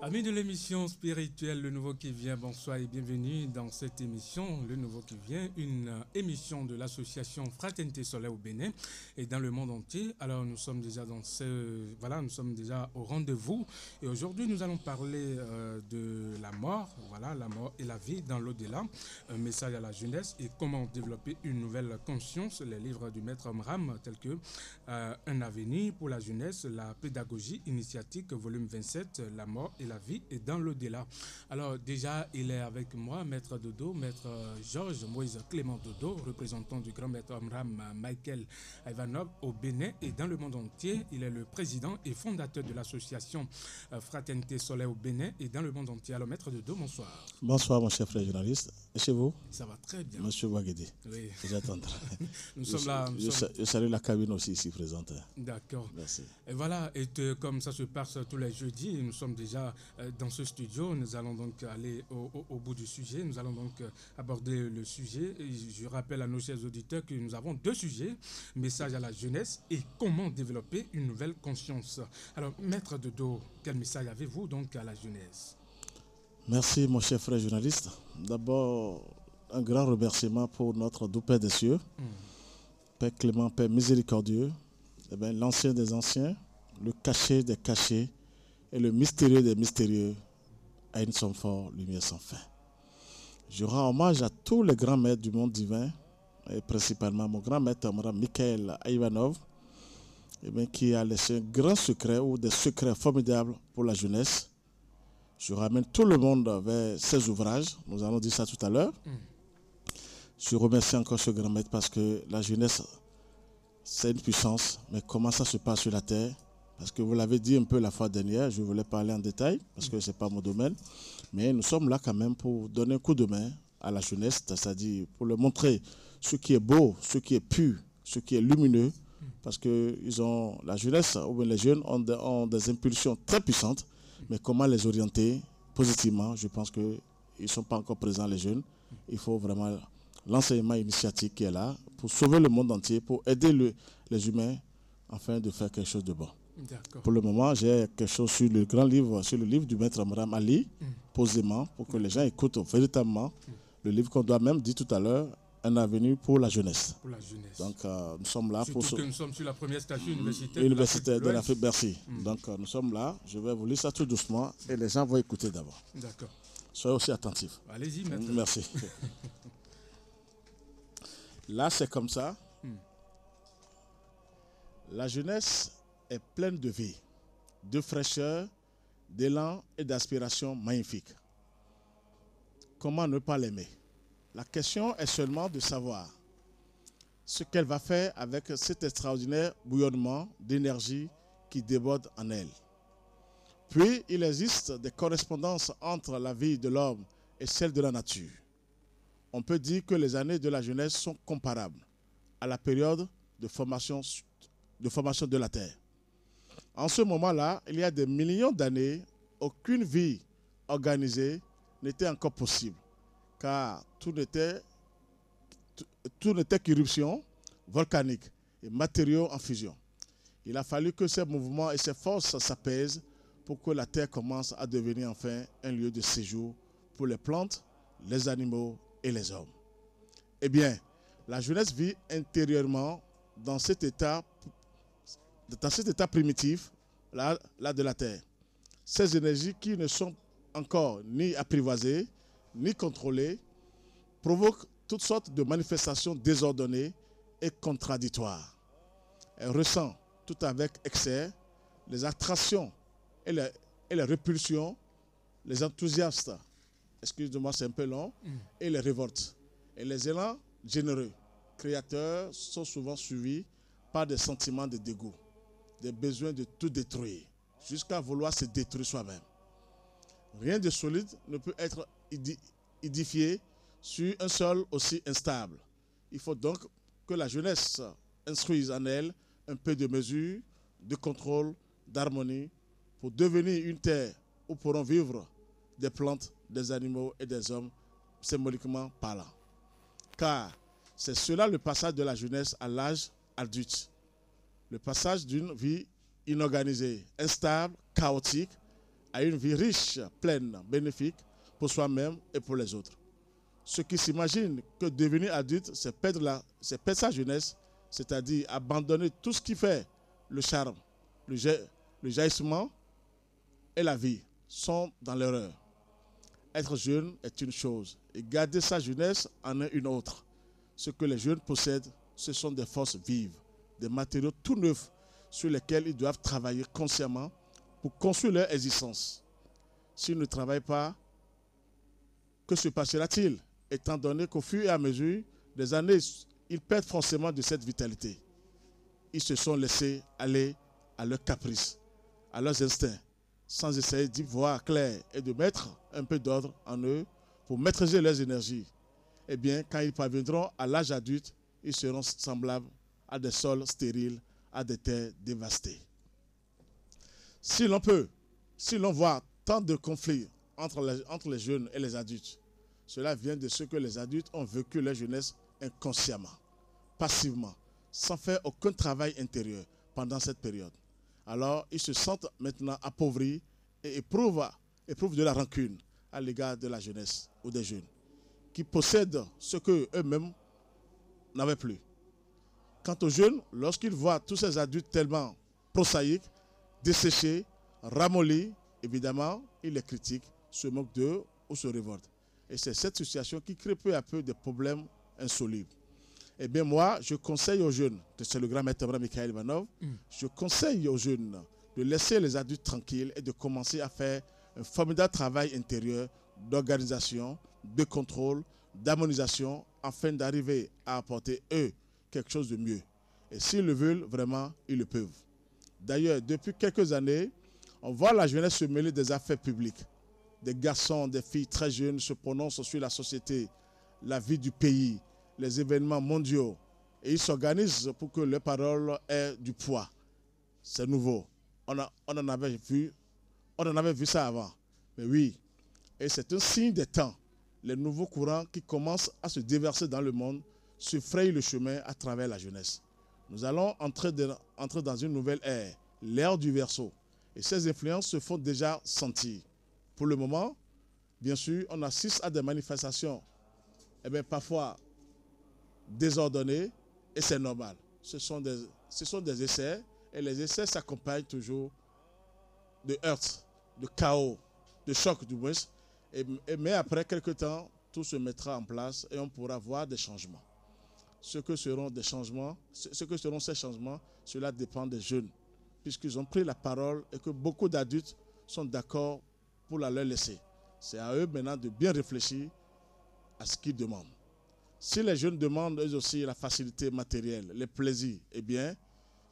Amis de l'émission spirituelle Le Nouveau qui vient, bonsoir et bienvenue dans cette émission Le Nouveau qui vient, une émission de l'association Fraternité Soleil au Bénin et dans le monde entier. Alors nous sommes déjà nous sommes déjà au rendez-vous et aujourd'hui nous allons parler de la mort, la mort et la vie dans l'au-delà, un message à la jeunesse et comment développer une nouvelle conscience, les livres du maître Amram tels que Un avenir pour la jeunesse, la pédagogie initiatique, volume 27, la mort et la vie et dans l'au-delà. Alors déjà, il est avec moi, maître Dodo, maître Georges Moïse Clément Dodo, représentant du grand maître Amram Michael Ivanov au Bénin et dans le monde entier. Il est le président et fondateur de l'association Fraternité Soleil au Bénin et dans le monde entier. Alors maître Dodo, bonsoir. Bonsoir mon cher frère journaliste. Et chez vous? Ça va très bien. Monsieur Ouaguedi. Oui. J'attends. Nous sommes là. Je salue la cabine aussi ici présente. D'accord. Merci. Et voilà, comme ça se passe tous les jeudis, nous sommes déjà dans ce studio. Nous allons donc aller au bout du sujet. Nous allons donc aborder le sujet. Et je rappelle à nos chers auditeurs que nous avons deux sujets, message à la jeunesse et comment développer une nouvelle conscience. Alors, maître Dodo, quel message avez-vous donc à la jeunesse? Merci mon cher frère journaliste. D'abord, un grand remerciement pour notre doux Père des cieux, Père clément, Père miséricordieux, l'ancien des anciens, le caché des cachés et le mystérieux des mystérieux, à une somme fort, lumière sans fin. Je rends hommage à tous les grands maîtres du monde divin, et principalement mon grand maître Michael Ivanov, qui a laissé un grand secret ou des secrets formidables pour la jeunesse. Je ramène tout le monde vers ses ouvrages, nous allons dire ça tout à l'heure. Je remercie encore ce grand maître parce que la jeunesse, c'est une puissance, mais comment ça se passe sur la terre? Parce que vous l'avez dit un peu la fois dernière, je voulais parler en détail, parce que ce n'est pas mon domaine, mais nous sommes là quand même pour donner un coup de main à la jeunesse, c'est-à-dire pour leur montrer ce qui est beau, ce qui est pur, ce qui est lumineux, parce que la jeunesse, ou bien les jeunes ont des impulsions très puissantes, mais comment les orienter positivement? Je pense qu'ils ne sont pas encore présents, les jeunes. Il faut vraiment l'enseignement initiatique qui est là pour sauver le monde entier, pour aider les humains afin de faire quelque chose de bon. Pour le moment, j'ai quelque chose sur le grand livre, sur le livre du maître Amram Ali, posément, pour que les gens écoutent véritablement le livre qu'on doit même dire tout à l'heure, Un avenir pour la jeunesse. Pour la jeunesse. Donc nous sommes là Surtout que nous sommes sur la première station universitaire de l'Afrique. Merci. Donc nous sommes là. Je vais vous lire ça tout doucement et les gens vont écouter d'abord. D'accord. Soyez aussi attentifs. Allez-y, maître. Merci. Là, c'est comme ça. La jeunesse est pleine de vie, de fraîcheur, d'élan et d'aspiration magnifiques. Comment ne pas l'aimer? La question est seulement de savoir ce qu'elle va faire avec cet extraordinaire bouillonnement d'énergie qui déborde en elle. Puis, il existe des correspondances entre la vie de l'homme et celle de la nature. On peut dire que les années de la jeunesse sont comparables à la période de formation de la Terre. En ce moment-là, il y a des millions d'années, aucune vie organisée n'était encore possible, car tout n'était qu'éruption volcanique et matériaux en fusion. Il a fallu que ces mouvements et ces forces s'apaisent pour que la Terre commence à devenir enfin un lieu de séjour pour les plantes, les animaux et les hommes. Eh bien, la jeunesse vit intérieurement dans cet état primitif là de la Terre. Ces énergies qui ne sont encore ni apprivoisées, ni contrôlées, provoquent toutes sortes de manifestations désordonnées et contradictoires. Elle ressent tout avec excès les attractions et les répulsions, les enthousiastes, excusez-moi c'est un peu long, et les révoltes. Et les élans généreux, créateurs, sont souvent suivis par des sentiments de dégoût, des besoins de tout détruire, jusqu'à vouloir se détruire soi-même. Rien de solide ne peut être édifié sur un sol aussi instable. Il faut donc que la jeunesse instruise en elle un peu de mesure, de contrôle, d'harmonie, pour devenir une terre où pourront vivre des plantes, des animaux et des hommes, symboliquement parlant. Car c'est cela le passage de la jeunesse à l'âge adulte. Le passage d'une vie inorganisée, instable, chaotique, à une vie riche, pleine, bénéfique pour soi-même et pour les autres. Ceux qui s'imaginent que devenir adulte, c'est perdre sa jeunesse, c'est-à-dire abandonner tout ce qui fait le charme, le jaillissement et la vie, sont dans l'erreur. Être jeune est une chose et garder sa jeunesse en est une autre. Ce que les jeunes possèdent, ce sont des forces vives, des matériaux tout neufs sur lesquels ils doivent travailler consciemment pour construire leur existence. S'ils ne travaillent pas, que se passera-t-il, étant donné qu'au fur et à mesure des années, ils perdent forcément de cette vitalité. Ils se sont laissés aller à leurs caprices, à leurs instincts, sans essayer d'y voir clair et de mettre un peu d'ordre en eux pour maîtriser leurs énergies. Eh bien, quand ils parviendront à l'âge adulte, ils seront semblables à des sols stériles, à des terres dévastées. Si l'on voit tant de conflits entre les jeunes et les adultes, cela vient de ce que les adultes ont vécu leur jeunesse inconsciemment, passivement, sans faire aucun travail intérieur pendant cette période. Alors, ils se sentent maintenant appauvris et éprouvent de la rancune à l'égard de la jeunesse ou des jeunes, qui possèdent ce qu'eux-mêmes n'avaient plus. Quant aux jeunes, lorsqu'ils voient tous ces adultes tellement prosaïques, desséchés, ramollis, évidemment, ils les critiquent, se moquent d'eux ou se révoltent. Et c'est cette situation qui crée peu à peu des problèmes insolubles. Eh bien moi, je conseille aux jeunes, c'est le grand maître Mikhail Ivanov, je conseille aux jeunes de laisser les adultes tranquilles et de commencer à faire un formidable travail intérieur d'organisation, de contrôle, d'harmonisation, afin d'arriver à apporter, eux, quelque chose de mieux. Et s'ils le veulent, vraiment, ils le peuvent. D'ailleurs, depuis quelques années, on voit la jeunesse se mêler des affaires publiques. Des garçons, des filles très jeunes se prononcent sur la société, la vie du pays, les événements mondiaux. Et ils s'organisent pour que leurs paroles aient du poids. C'est nouveau. On en avait vu ça avant. Mais oui, et c'est un signe des temps. Les nouveaux courants qui commencent à se déverser dans le monde se frayent le chemin à travers la jeunesse. Nous allons entrer dans une nouvelle ère, l'ère du Verseau. Et ces influences se font déjà sentir. Pour le moment, bien sûr, on assiste à des manifestations, parfois désordonnées, et c'est normal. Ce sont des essais, et les essais s'accompagnent toujours de heurts, de chaos, de chocs du moins. Mais après quelques temps, tout se mettra en place et on pourra voir des changements. Ce que seront ces changements, cela dépend des jeunes, puisqu'ils ont pris la parole et que beaucoup d'adultes sont d'accord pour la leur laisser. C'est à eux maintenant de bien réfléchir à ce qu'ils demandent. Si les jeunes demandent eux aussi la facilité matérielle, les plaisirs, eh bien,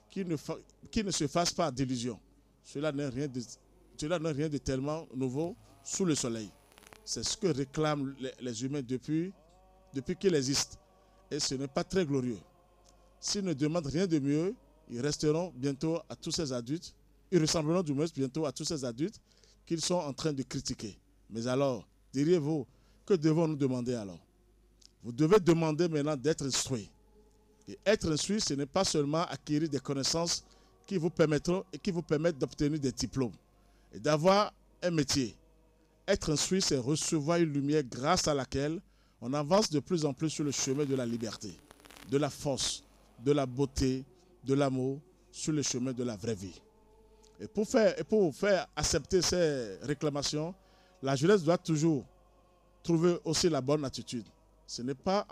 qu'ils ne se fassent pas d'illusions. Cela n'est rien de tellement nouveau sous le soleil. C'est ce que réclament les humains depuis qu'ils existent. Et ce n'est pas très glorieux. S'ils ne demandent rien de mieux, ils resteront bientôt à tous ces adultes, ils ressembleront du moins bientôt à tous ces adultes qu'ils sont en train de critiquer. Mais alors, diriez-vous, que devons-nous demander alors? Vous devez demander maintenant d'être instruit. Et être instruit, ce n'est pas seulement acquérir des connaissances qui vous permettent d'obtenir des diplômes et d'avoir un métier. Être instruit, c'est recevoir une lumière grâce à laquelle on avance de plus en plus sur le chemin de la liberté, de la force, de la beauté, de l'amour, sur le chemin de la vraie vie. Et pour faire accepter ces réclamations, la jeunesse doit toujours trouver aussi la bonne attitude. Ce n'est pas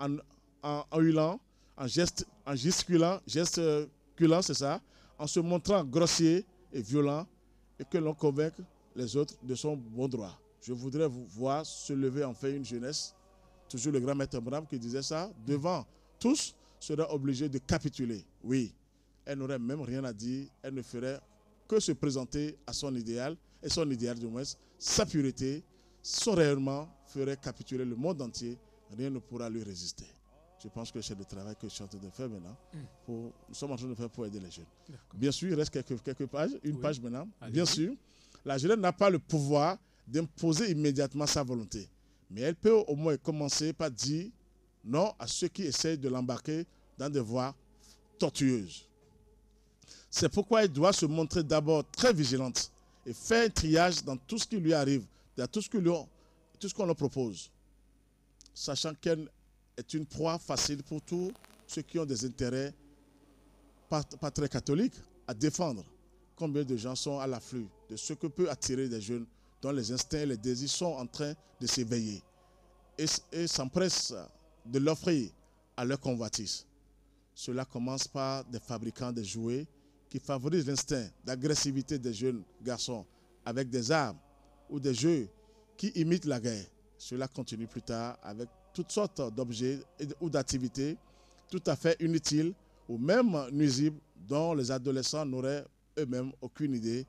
en hurlant, en gesticulant, c'est ça, en se montrant grossier et violent, et que l'on convainc les autres de son bon droit. Je voudrais vous voir se lever enfin une jeunesse, toujours le grand maître Bram qui disait ça, devant tous, sera obligée de capituler. Oui, elle n'aurait même rien à dire, elle ne ferait que se présenter à son idéal, et son idéal du moins, sa pureté, son rayonnement ferait capituler le monde entier, rien ne pourra lui résister. Je pense que c'est le travail que je suis en train de faire maintenant. Nous sommes en train de faire pour aider les jeunes. Bien sûr, il reste quelques pages, page maintenant. Bien sûr, la jeunesse n'a pas le pouvoir d'imposer immédiatement sa volonté. Mais elle peut au moins commencer par dire non à ceux qui essayent de l'embarquer dans des voies tortueuses. C'est pourquoi elle doit se montrer d'abord très vigilante et fait un triage dans tout ce qui lui arrive, dans tout ce qu'on leur propose, sachant qu'elle est une proie facile pour tous ceux qui ont des intérêts pas très catholiques à défendre. Combien de gens sont à l'afflux de ce que peut attirer des jeunes dont les instincts et les désirs sont en train de s'éveiller et s'empressent de l'offrir à leur convoitise. Cela commence par des fabricants de jouets qui favorisent l'instinct d'agressivité des jeunes garçons avec des armes ou des jeux qui imitent la guerre. Cela continue plus tard avec toutes sortes d'objets ou d'activités tout à fait inutiles ou même nuisibles dont les adolescents n'auraient eux-mêmes aucune idée.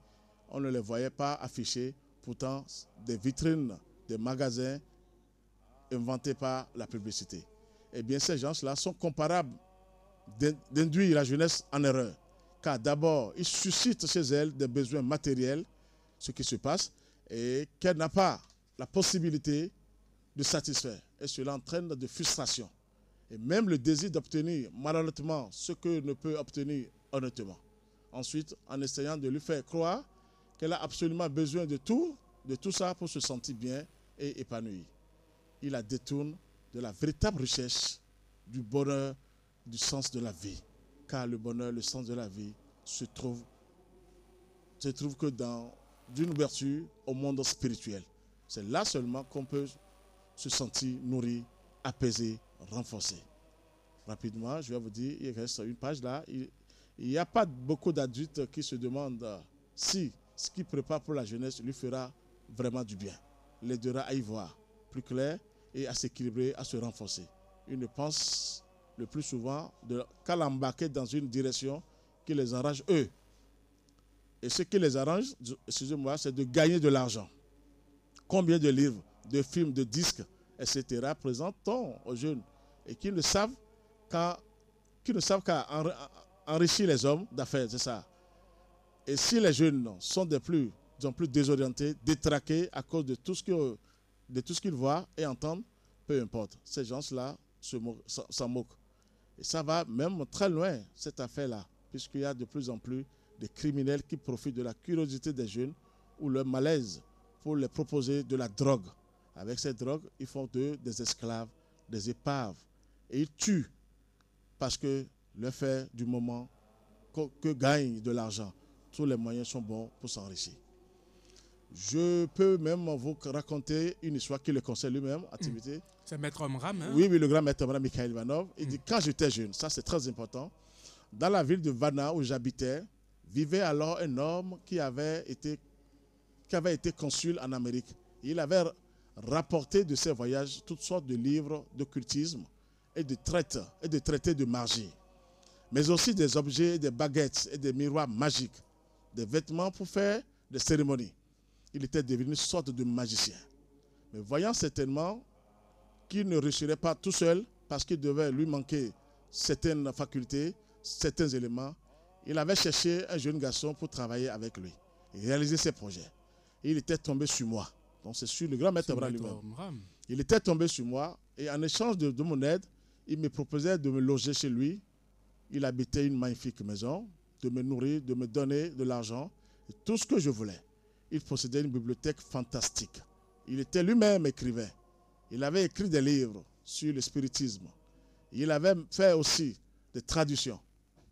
On ne les voyait pas affichés, pourtant des vitrines, des magasins inventés par la publicité. Eh bien, ces gens-là sont comparables d'induire la jeunesse en erreur. Car d'abord, ils suscitent chez elle des besoins matériels, ce qui se passe, et qu'elle n'a pas la possibilité de satisfaire. Et cela entraîne de frustration. Et même le désir d'obtenir malhonnêtement ce que ne peut obtenir honnêtement. Ensuite, en essayant de lui faire croire qu'elle a absolument besoin de tout ça pour se sentir bien et épanouie. Il la détourne de la véritable recherche du bonheur, du sens de la vie. Car le bonheur, le sens de la vie se trouve que dans une ouverture au monde spirituel. C'est là seulement qu'on peut se sentir nourri, apaisé, renforcé. Rapidement, je vais vous dire, il reste une page là. Il n'y a pas beaucoup d'adultes qui se demandent si ce qui prépare pour la jeunesse lui fera vraiment du bien. L'aidera à y voir plus clair et à s'équilibrer, à se renforcer. Ils ne pensent le plus souvent qu'à l'embarquer dans une direction qui les arrange eux. Et ce qui les arrange, excusez-moi, c'est de gagner de l'argent. Combien de livres, de films, de disques, etc. présentent-on aux jeunes et qui ne savent qu'à enrichir les hommes d'affaires, c'est ça. Et si les jeunes sont de plus en plus désorientés, détraqués à cause de tout ce qu'ils voient et entendent, peu importe. Ces gens-là s'en moquent. Et ça va même très loin, cette affaire-là, puisqu'il y a de plus en plus de criminels qui profitent de la curiosité des jeunes ou leur malaise pour leur proposer de la drogue. Avec cette drogue, ils font d'eux des esclaves, des épaves. Et ils tuent parce que le fait du moment que gagnent de l'argent, tous les moyens sont bons pour s'enrichir. Je peux même vous raconter une histoire qui le conseille lui-même, activité. C'est Maître Omram, hein? Oui, le grand Maître Omram, Mikhail Ivanov. Il dit, quand j'étais jeune, ça c'est très important, dans la ville de Varna où j'habitais, vivait alors un homme qui avait été consul en Amérique. Il avait rapporté de ses voyages toutes sortes de livres d'occultisme et de traités de magie, mais aussi des objets, des baguettes et des miroirs magiques, des vêtements pour faire des cérémonies. Il était devenu une sorte de magicien. Mais voyant certainement qu'il ne réussirait pas tout seul parce qu'il devait lui manquer certaines facultés, certains éléments, il avait cherché un jeune garçon pour travailler avec lui et réaliser ses projets. Et il était tombé sur moi. Donc c'est sur le grand Maître Omram lui-même. Il était tombé sur moi et en échange de mon aide, il me proposait de me loger chez lui. Il habitait une magnifique maison, de me nourrir, de me donner de l'argent, et tout ce que je voulais. Il possédait une bibliothèque fantastique. Il était lui-même écrivain. Il avait écrit des livres sur le spiritisme. Il avait fait aussi des traductions.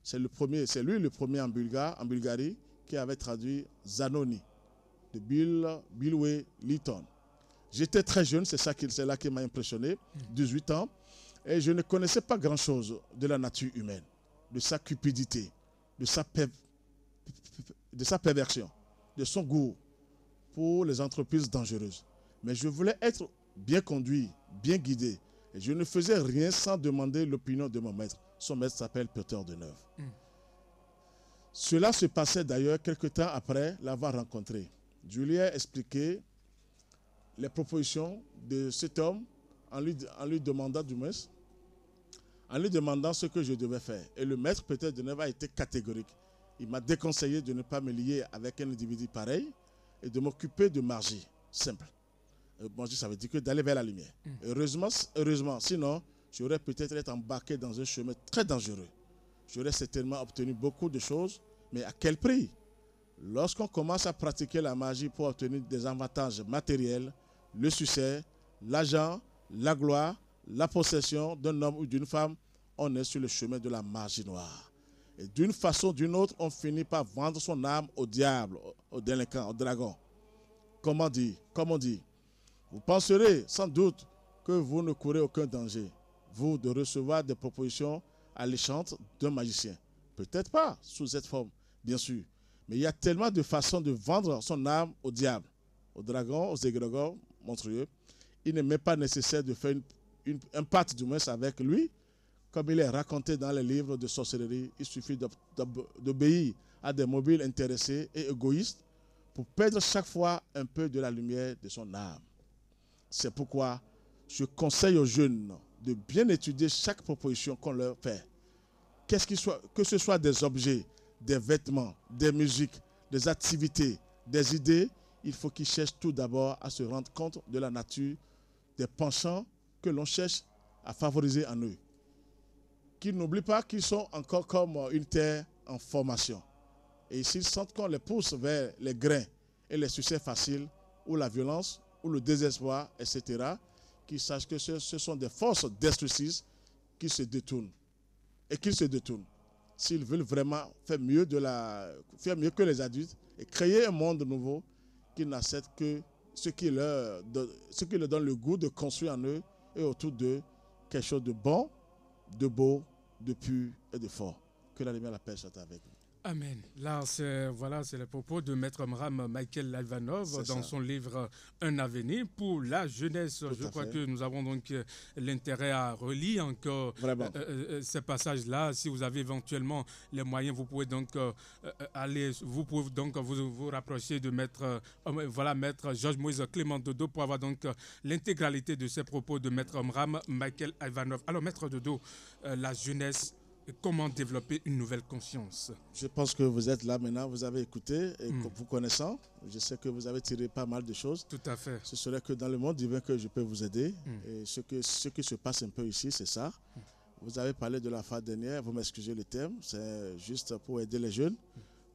C'est lui le premier en Bulgarie, qui avait traduit Zanoni de Bilway Lytton. J'étais très jeune, c'est là qui m'a impressionné, 18 ans, et je ne connaissais pas grand-chose de la nature humaine, de sa cupidité, de sa perversion, de son goût pour les entreprises dangereuses. Mais je voulais être bien conduit, bien guidé. Et je ne faisais rien sans demander l'opinion de mon maître. Son maître s'appelle Peter Deneuve. Cela se passait d'ailleurs quelque temps après l'avoir rencontré. Je lui ai expliqué les propositions de cet homme en lui demandant ce que je devais faire. Et le maître Peter Deneuve a été catégorique. Il m'a déconseillé de ne pas me lier avec un individu pareil et de m'occuper de magie simple. Magie, ça veut dire que d'aller vers la lumière. Heureusement, sinon, j'aurais peut-être été embarqué dans un chemin très dangereux. J'aurais certainement obtenu beaucoup de choses, mais à quel prix? Lorsqu'on commence à pratiquer la magie pour obtenir des avantages matériels, le succès, l'argent, la gloire, la possession d'un homme ou d'une femme, on est sur le chemin de la magie noire. Et d'une façon ou d'une autre, on finit par vendre son âme au diable, au délinquant, au dragon. Comme on dit, vous penserez sans doute que vous ne courez aucun danger, vous, de recevoir des propositions alléchantes d'un magicien. Peut-être pas sous cette forme, bien sûr. Mais il y a tellement de façons de vendre son âme au diable, au dragon, aux égrégores monstrueux. Il n'est même pas nécessaire de faire un pacte du moins avec lui. Comme il est raconté dans les livres de sorcellerie, il suffit d'obéir à des mobiles intéressés et égoïstes pour perdre chaque fois un peu de la lumière de son âme. C'est pourquoi je conseille aux jeunes de bien étudier chaque proposition qu'on leur fait. Que ce soit des objets, des vêtements, des musiques, des activités, des idées, il faut qu'ils cherchent tout d'abord à se rendre compte de la nature des penchants que l'on cherche à favoriser en eux. Qu'ils n'oublient pas qu'ils sont encore comme une terre en formation. Et s'ils sentent qu'on les pousse vers les grains et les succès faciles, ou la violence, ou le désespoir, etc., qu'ils sachent que ce sont des forces destructrices qui se détournent. Et qu'ils se détournent. S'ils veulent vraiment faire mieux que les adultes et créer un monde nouveau, qu'ils n'acceptent que ce qui leur donne le goût de construire en eux et autour d'eux quelque chose de bon, de beau, de pur et de fort. Que la lumière et la paix soient avec vous. Amen. Là, c'est le propos de Maître Mram Michael Ivanov dans son livre Un avenir pour la jeunesse. Je crois que nous avons donc l'intérêt à relire encore ces passages-là. Si vous avez éventuellement les moyens, vous pouvez donc vous rapprocher de Maître Georges-Moïse Clément Dodo pour avoir donc l'intégralité de ces propos de Maître Mram Michael Ivanov. Alors, Maître Dodo, la jeunesse. Comment développer une nouvelle conscience? Je pense que vous êtes là maintenant, vous avez écouté, et vous connaissant, je sais que vous avez tiré pas mal de choses. Tout à fait. Ce serait que dans le monde divin que je peux vous aider. Et ce qui se passe un peu ici, c'est ça. Vous avez parlé de la fois dernière, vous m'excusez le terme, c'est juste pour aider les jeunes.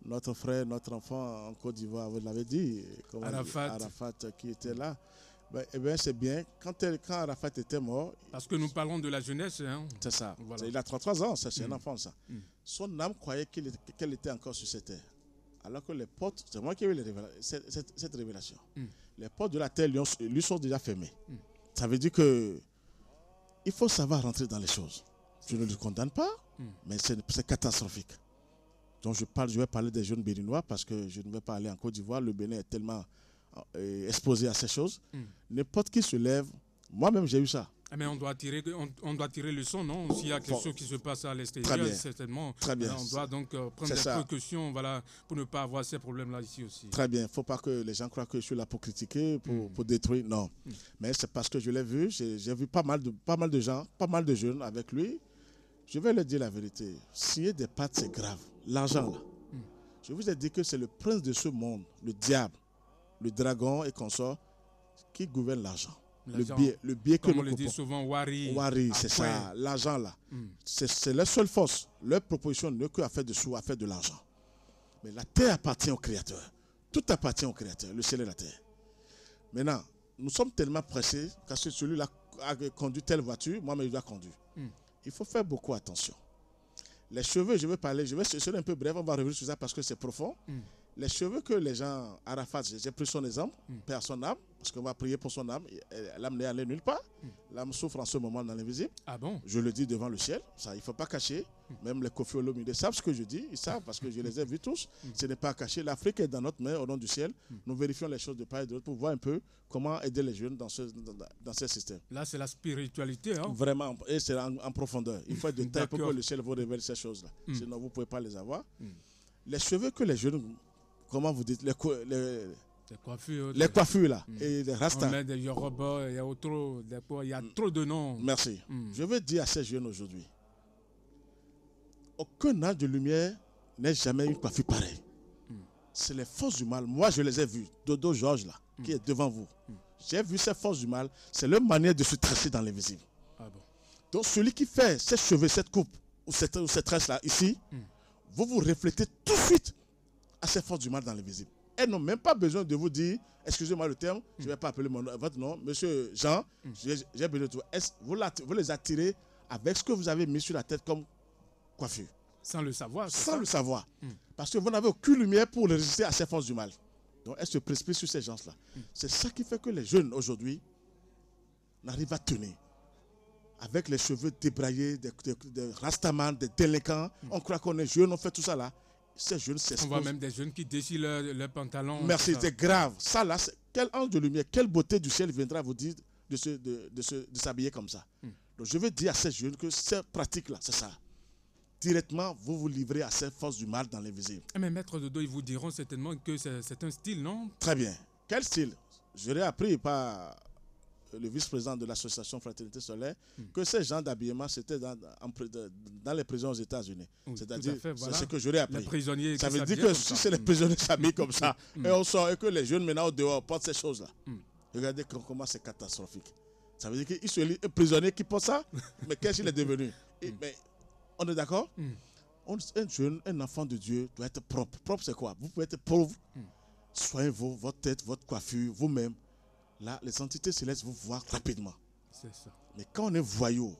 Notre frère, notre enfant en Côte d'Ivoire, vous l'avez dit, Arafat qui était là. C'est bien. Quand Arafat était mort... Parce que nous parlons de la jeunesse. Hein. C'est ça. Voilà. Il a 33 ans, c'est un enfant, ça. Son âme croyait qu'elle était encore sur cette terre. Alors que les portes... C'est moi qui ai eu cette révélation. Les portes de la terre lui sont déjà fermées. Ça veut dire que il faut savoir rentrer dans les choses. Je ne le condamne pas, mais c'est catastrophique. Donc je vais parler des jeunes béninois parce que je ne vais pas aller en Côte d'Ivoire. Le Bénin est tellement... exposé à ces choses. N'importe qui se lève, moi-même j'ai eu ça. Mais on doit tirer le son, non? S'il y a quelque chose qui se passe à l'extérieur, certainement, très bien. On doit donc prendre des précautions pour ne pas avoir ces problèmes-là ici aussi. Très bien, il ne faut pas que les gens croient que je suis là pour critiquer, pour détruire, non. Mais c'est parce que je l'ai vu, j'ai vu pas mal de gens, pas mal de jeunes avec lui. Je vais leur dire la vérité, signer des pactes c'est grave. L'argent là, je vous ai dit que c'est le prince de ce monde, le diable, le dragon et consorts qui gouverne l'argent. Le biais que nous on le dit souvent, Wari. C'est ça, l'argent là. C'est leur seule force. Leur proposition n'est que à faire de sous, à faire de l'argent. Mais la terre appartient au Créateur. Tout appartient au Créateur, le ciel et la terre. Maintenant, nous sommes tellement pressés parce que celui-là a conduit telle voiture, moi-même je dois conduire. Il faut faire beaucoup attention. Les cheveux, je vais ser un peu bref, on va revenir sur ça parce que c'est profond. Les cheveux que les gens, Arafat, j'ai pris son exemple, paix à son âme, parce qu'on va prier pour son âme, l'âme n'est allée nulle part, l'âme souffre en ce moment dans l'invisible. Ah bon? Je le dis devant le ciel, ça il ne faut pas cacher, même les Kofi Olomide, ils savent ce que je dis, ils savent parce que je les ai vus tous, ce n'est pas caché, l'Afrique est dans notre main au nom du ciel, nous vérifions les choses de part et d'autre pour voir un peu comment aider les jeunes dans ce système. Là c'est la spiritualité. Hein? Vraiment, et c'est en profondeur, il faut être de taille pour que le ciel vous révèle ces choses-là, sinon vous ne pouvez pas les avoir. Les cheveux que les jeunes... Comment vous dites les coiffures là et les rastas. On met des Yoruba, il y a trop de noms. Merci. Je veux dire à ces jeunes aujourd'hui, aucun âge de lumière n'a jamais une coiffure pareille. C'est les forces du mal. Moi, je les ai vues. Dodo Georges là, qui est devant vous. J'ai vu ces forces du mal. C'est leur manière de se tresser dans l'invisible. Ah bon. Donc celui qui fait ses cheveux, cette coupe ou cette tresse là ici, vous reflétez tout de suite à ces forces du mal dans l'invisible. Elles n'ont même pas besoin de vous dire, excusez-moi le terme, je ne vais pas appeler votre nom, monsieur Jean, j'ai besoin de vous. Vous les attirez avec ce que vous avez mis sur la tête comme coiffure. Sans le savoir. Sans le savoir. Parce que vous n'avez aucune lumière pour résister à ces forces du mal. Donc elles se précipitent sur ces gens-là. C'est ça qui fait que les jeunes aujourd'hui n'arrivent à tenir. Avec les cheveux débraillés, des rastamans, des délinquants. On croit qu'on est jeune, on fait tout ça là. Ces jeunes s'exposent. On voit même des jeunes qui déchirent leurs pantalons. Merci, c'est grave. Ça là, quel ange de lumière, quelle beauté du ciel viendra vous dire de s'habiller comme ça. Donc je veux dire à ces jeunes que ces pratiques-là, c'est ça. Directement, vous vous livrez à ces forces du mal dans l'invisible. Mais maître Dodo, ils vous diront certainement que c'est un style, non? Très bien. Quel style? Je l'ai appris par le vice-président de l'association Fraternité Solaire que ces gens d'habillement, c'était dans les prisons aux États-Unis. Oui, c'est-à-dire, voilà. c'est ce que je l'ai appris. Les prisonniers ça veut dire que si c'est les prisonniers qui s'habillent comme ça, et on sort, et que les jeunes maintenant au dehors portent ces choses-là, regardez comment c'est catastrophique. Ça veut dire qu'il se lit un prisonnier qui porte ça, mais qu'est-ce qu'il est devenu? Mais, on est d'accord? Un jeune, un enfant de Dieu doit être propre. Propre, c'est quoi? Vous pouvez être pauvre. Soignez-vous, votre tête, votre coiffure, vous-même. Là, les entités célestes vous voient rapidement. C'est ça. Mais quand on est voyou,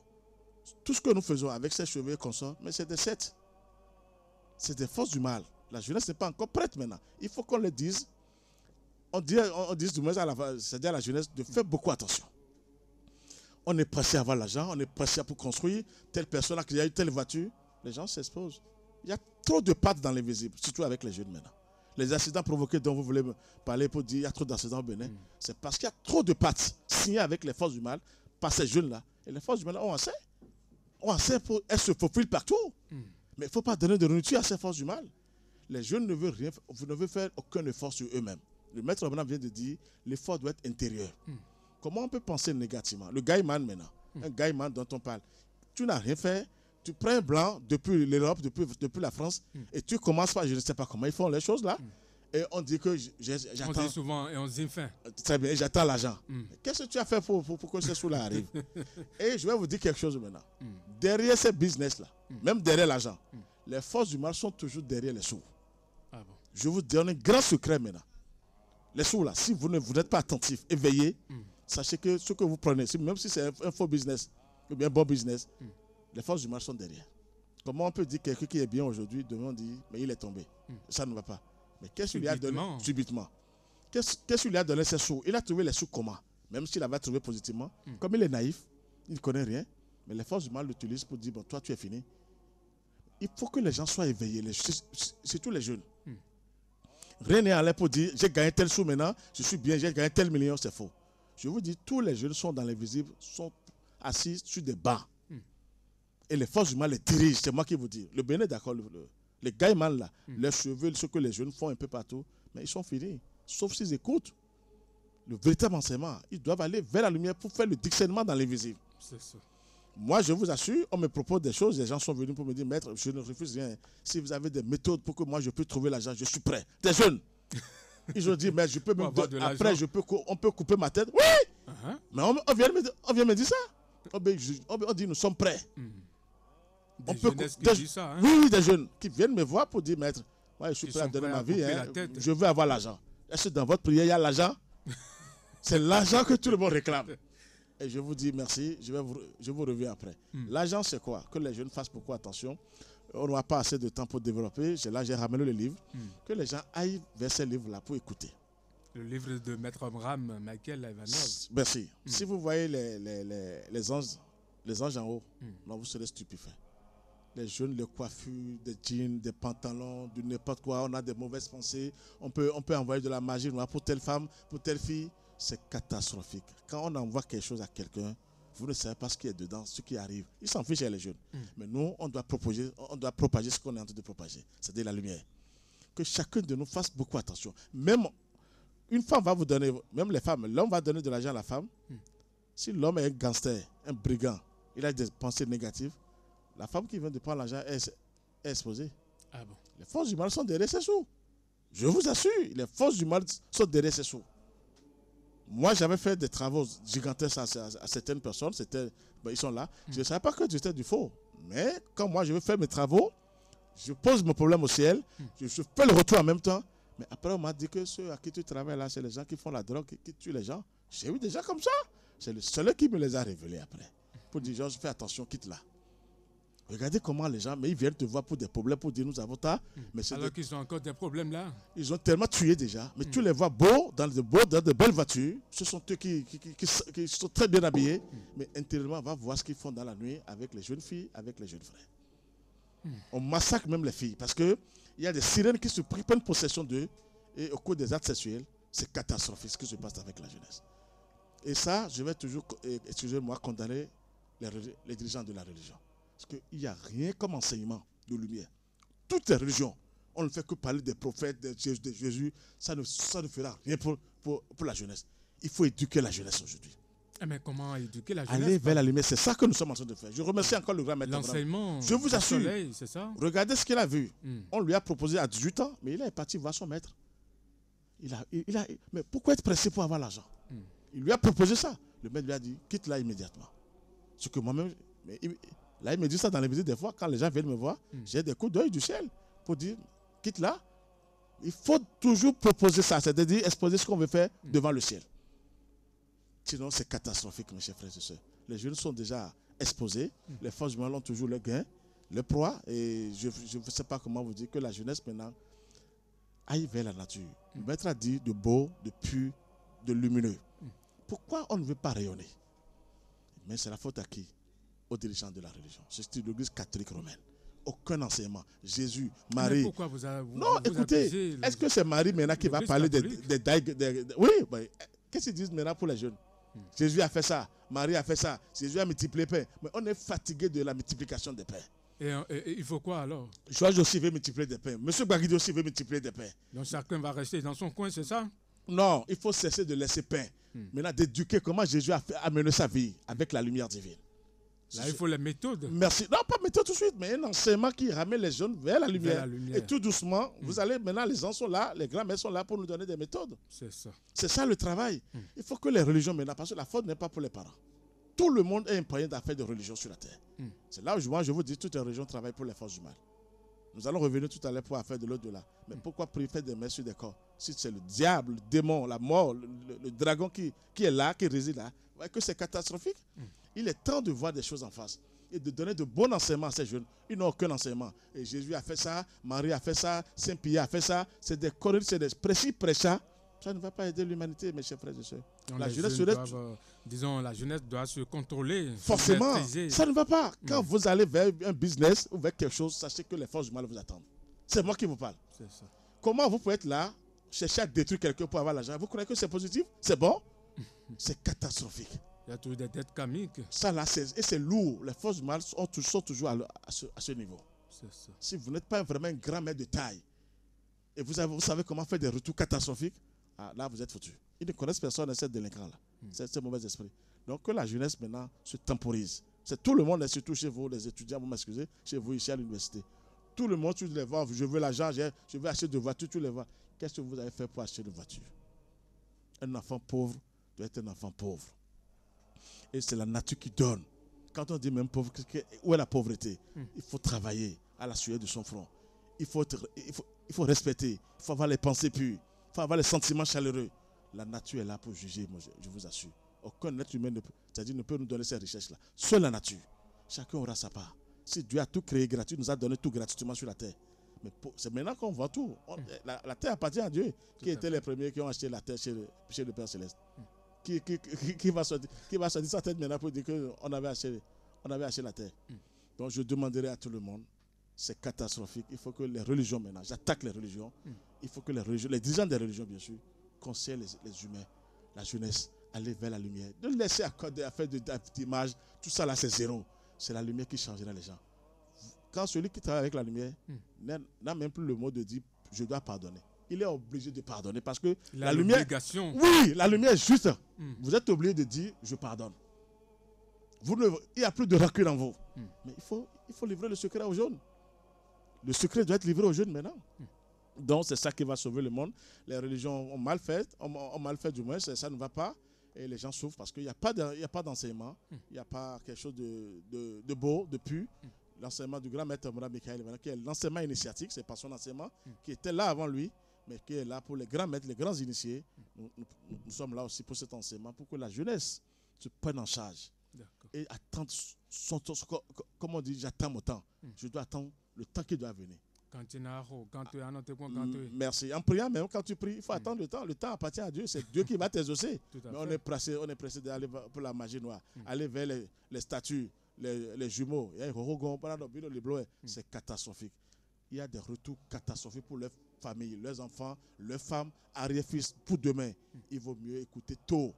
tout ce que nous faisons avec ces cheveux qu'on sort, mais c'est des sectes. C'est des forces du mal. La jeunesse n'est pas encore prête maintenant. Il faut qu'on le dise. On dit du moins c'est-à-dire à la jeunesse de faire beaucoup attention. On est pressé à avoir l'argent, on est pressé pour construire. Telle personne a eu telle voiture. Les gens s'exposent. Il y a trop de pattes dans l'invisible, surtout avec les jeunes maintenant. Les accidents provoqués dont vous voulez me parler pour dire qu'il y a trop d'accidents au Bénin, c'est parce qu'il y a trop de pattes signées avec les forces du mal par ces jeunes-là. Et les forces du mal, on en sait. On en sait, elles se faufilent partout. Mais il ne faut pas donner de nourriture à ces forces du mal. Les jeunes ne veulent rien, vous ne veulent faire aucun effort sur eux-mêmes. Le maître Abraham vient de dire, l'effort doit être intérieur. Comment on peut penser négativement? Le gaiman maintenant, un gaiman dont on parle, tu n'as rien fait, tu prends un blanc depuis l'Europe, depuis la France, et tu commences par, je ne sais pas comment ils font les choses là, et on dit que j'attends. On dit souvent, et on dit fin. Très bien, j'attends l'argent. Qu'est-ce que tu as fait pour que ce sous-là arrive? Et je vais vous dire quelque chose maintenant. Derrière ces business-là, même derrière l'argent, les forces du mal sont toujours derrière les sous. Ah bon. Je vous donne un grand secret maintenant. Les sous là, si vous n'êtes pas attentif, éveillé, sachez que ce que vous prenez, même si c'est un faux business, ou bien un bon business, les forces du mal sont derrière. Comment on peut dire quelqu'un qui est bien aujourd'hui, demain on dit, mais il est tombé. Ça ne va pas. Mais qu'est-ce qu'il lui a donné subitement? Qu'est-ce qu'il lui a donné ces sous? Il a trouvé les sous comment? Même s'il avait trouvé positivement. Comme il est naïf, il ne connaît rien, mais les forces du mal l'utilisent pour dire, bon, toi tu es fini. Il faut que les gens soient éveillés, surtout les jeunes. Rien n'est en l'air pour dire, j'ai gagné tel sou maintenant, je suis bien, j'ai gagné tel million, c'est faux. Je vous dis, tous les jeunes sont dans l'invisible, sont assis sur des bancs. Et les forces du mal les dirigent, c'est moi qui vous dis. Le Bénin, d'accord, les gaïmans là, leurs cheveux, ce que les jeunes font un peu partout, mais ils sont finis. Sauf s'ils écoutent le véritable enseignement. Ils doivent aller vers la lumière pour faire le discernement dans l'invisible. C'est ça. Moi, je vous assure, on me propose des choses, les gens sont venus pour me dire, maître, je ne refuse rien. Si vous avez des méthodes pour que moi je puisse trouver l'argent, je suis prêt. Des jeunes. Ils ont dit, mais je peux même après, on peut couper ma tête. Oui! Mais on vient me dire ça. On dit, nous sommes prêts. Des jeunes qui disent ça. Oui, des jeunes qui viennent me voir pour dire, maître, moi je suis prêt à donner ma vie. Je veux avoir l'argent. Est-ce que dans votre prière, il y a l'argent? C'est l'argent que tout le monde réclame. Et je vous dis merci, je vous reviens après. L'argent, c'est quoi? Que les jeunes fassent beaucoup attention. On n'a pas assez de temps pour développer. Là, j'ai ramené le livre. Que les gens aillent vers ces livres-là pour écouter. Le livre de Maître Abraham, Michael Ivanov. Merci. Si vous voyez les anges en haut, non, vous serez stupéfait. Les jeunes, les coiffures, des jeans, des pantalons, du n'importe quoi. On a des mauvaises pensées. On peut envoyer de la magie noire pour telle femme, pour telle fille. C'est catastrophique. Quand on envoie quelque chose à quelqu'un, vous ne savez pas ce qui est dedans, ce qui arrive. Ils s'en fichent, les jeunes. Mais nous, on doit propager ce qu'on est en train de propager, c'est-à-dire la lumière. Que chacun de nous fasse beaucoup attention. Même une femme va vous donner, même les femmes, l'homme va donner de l'argent à la femme. Si l'homme est un gangster, un brigand, il a des pensées négatives, la femme qui vient de prendre l'argent est exposée. Ah bon? Les forces du mal sont derrière ces sous. Je vous assure, les forces du mal sont derrière ces sous. Moi, j'avais fait des travaux gigantesques à certaines personnes. Ils sont là. Je ne savais pas que c'était du faux. Mais quand moi, je veux faire mes travaux, Je pose mon problème au ciel, je fais le retour en même temps. Mais après, on m'a dit que ceux à qui tu travailles là, c'est les gens qui font la drogue, qui tuent les gens. J'ai eu des gens comme ça. C'est le seul qui me les a révélés après. Pour dire, Georges, fais attention, quitte là. Regardez comment les gens, mais ils viennent te voir pour des problèmes, pour dire nous avons ça. Alors qu'ils ont encore des problèmes là. Ils ont tellement tué déjà. Mais tu les vois beaux, dans de belles voitures. Ce sont eux qui sont très bien habillés. Mais intérieurement, on va voir ce qu'ils font dans la nuit avec les jeunes filles, avec les jeunes frères. On massacre même les filles parce qu'il y a des sirènes qui se prennent possession d'eux. Et au cours des actes sexuels, c'est catastrophique ce qui se passe avec la jeunesse. Et ça, je vais toujours, excusez-moi, condamner les dirigeants de la religion. Parce qu'il n'y a rien comme enseignement de lumière. Toutes les religions, on ne fait que parler des prophètes, de Jésus. Ça ne fera rien pour la jeunesse. Il faut éduquer la jeunesse aujourd'hui. Mais comment éduquer la jeunesse? Aller vers la lumière, c'est ça que nous sommes en train de faire. Je remercie encore le grand maître. L'enseignement, je vous assure, c'est ça? Regardez ce qu'il a vu. On lui a proposé à 18 ans, mais il est parti voir son maître. Mais pourquoi être pressé pour avoir l'argent? Il lui a proposé ça. Le maître lui a dit, quitte là immédiatement. Ce que moi-même... Là, il me dit ça dans les visites des fois, quand les gens viennent me voir, j'ai des coups d'œil du ciel pour dire, quitte là. Il faut toujours proposer ça, c'est-à-dire exposer ce qu'on veut faire devant le ciel. Sinon, c'est catastrophique, mes chers frères et sœurs. Les jeunes sont déjà exposés, les forces humaines ont toujours le gain, le proie, et je ne sais pas comment vous dire que la jeunesse maintenant aille vers la nature. Le maître a dit de beau, de pur, de lumineux. Pourquoi on ne veut pas rayonner? Mais c'est la faute à qui? Aux dirigeants de la religion. C'est l'église catholique romaine. Aucun enseignement. Jésus, Marie. Mais pourquoi vous non, écoutez, est-ce que c'est Marie maintenant qui va parler des oui, ben, qu'est-ce qu'ils disent maintenant pour les jeunes? Jésus a fait ça, Marie a fait ça, Jésus a multiplié pain. Mais on est fatigué de la multiplication des pains. Et il faut quoi alors? Georges aussi veut multiplier des pains. Monsieur Baguidi aussi veut multiplier des pains. Donc chacun va rester dans son coin, c'est ça? Non, il faut cesser de laisser pain. Maintenant, d'éduquer comment Jésus a mené sa vie avec la lumière divine. Là, il faut les méthodes. Merci. Non, pas méthode tout de suite, mais un enseignement qui ramène les jeunes vers la lumière. Et tout doucement, vous allez, maintenant, les gens sont là, les grands-mères sont là pour nous donner des méthodes. C'est ça. C'est ça le travail. Il faut que les religions, maintenant, parce que la faute n'est pas pour les parents. Tout le monde est imprégné d'affaires de religion sur la terre. C'est là où moi, je vous dis, toutes les religions travaillent pour les forces du mal. Nous allons revenir tout à l'heure pour affaire de l'au-delà. Mais pourquoi prier faire des messes sur des corps? Si c'est le diable, le démon, la mort, le dragon qui est là, qui réside là, vous voyez que c'est catastrophique. Il est temps de voir des choses en face et de donner de bons enseignements à ces jeunes. Ils n'ont aucun enseignement. Et Jésus a fait ça, Marie a fait ça, Saint-Pierre a fait ça. C'est des conneries, c'est des précis prêchats. Ça ne va pas aider l'humanité, mes chers frères et sœurs. La jeunesse disons, la jeunesse doit se contrôler. Forcément, ça ne va pas. Quand vous allez vers un business ou vers quelque chose, sachez que les forces du mal vous attendent. C'est moi qui vous parle. C'est ça. Comment vous pouvez être là, chercher à détruire quelqu'un pour avoir l'argent? Vous croyez que c'est positif? C'est bon? C'est catastrophique. Il y a toujours des dettes karmiques. Ça là, c'est lourd. Les forces du mal sont toujours à ce niveau. C'est ça. Si vous n'êtes pas vraiment un grand maître de taille et vous savez comment faire des retours catastrophiques, là vous êtes foutu. Ils ne connaissent personne de ces délinquants là. C'est mauvais esprit. Donc que la jeunesse maintenant se temporise. C'est tout le monde, et surtout chez vous, les étudiants, vous m'excusez, chez vous ici à l'université. Tout le monde, tu les vois, je veux l'argent, je veux acheter de voitures, tu les vois. Qu'est-ce que vous avez fait pour acheter de voiture? Un enfant pauvre doit être un enfant pauvre. Et c'est la nature qui donne. Quand on dit même pauvre, où est la pauvreté? Il faut travailler à la sueur de son front. Il faut respecter. Il faut avoir les pensées pures. Il faut avoir les sentiments chaleureux. La nature est là pour juger, moi, je vous assure. Aucun être humain ne peut nous donner ces richesses-là. Seule la nature. Chacun aura sa part. Si Dieu a tout créé gratuit, nous a donné tout gratuitement sur la terre. Mais c'est maintenant qu'on voit tout. La terre appartient à Dieu. Qui étaient les premiers qui ont acheté la terre chez le Père Céleste? Qui va sortir sa tête maintenant pour dire qu'on avait acheté la terre? Donc je demanderai à tout le monde, c'est catastrophique. Il faut que les religions maintenant, j'attaque les religions, il faut que les dirigeants des religions bien sûr, conseillent les humains, la jeunesse, aller vers la lumière. De laisser accorder à faire d'image, tout ça là c'est zéro. C'est la lumière qui changera les gens. Quand celui qui travaille avec la lumière n'a même plus le mot de dire je dois pardonner. Il est obligé de pardonner parce que la lumière. Oui, la lumière est juste. Vous êtes obligé de dire je pardonne. Il n'y a plus de rancune en vous. Mais il faut livrer le secret aux jeunes. Le secret doit être livré aux jeunes maintenant. Donc c'est ça qui va sauver le monde. Les religions ont mal fait du moins, ça ne va pas. Et les gens souffrent parce qu'il n'y a pas d'enseignement, il n'y a pas quelque chose de beau, de pur. l'enseignement du grand maître Omram Michael, qui est l'enseignement initiatique, c'est pas son enseignement, qui était là avant lui, mais qui est là pour les grands maîtres, les grands initiés. Nous sommes là aussi pour cet enseignement, pour que la jeunesse se prenne en charge. Et attendre comme on dit, j'attends mon temps. Je dois attendre le temps qui doit venir. Merci. En priant, même quand tu pries, il faut attendre le temps. Le temps appartient à Dieu. C'est Dieu qui va t'exaucer. Mais on est pressé d'aller pour la magie noire. Aller vers les statues, les jumeaux. C'est catastrophique. Il y a des retours catastrophiques pour leurs familles, leurs enfants, leurs femmes, arrière-fils pour demain. Il vaut mieux écouter tôt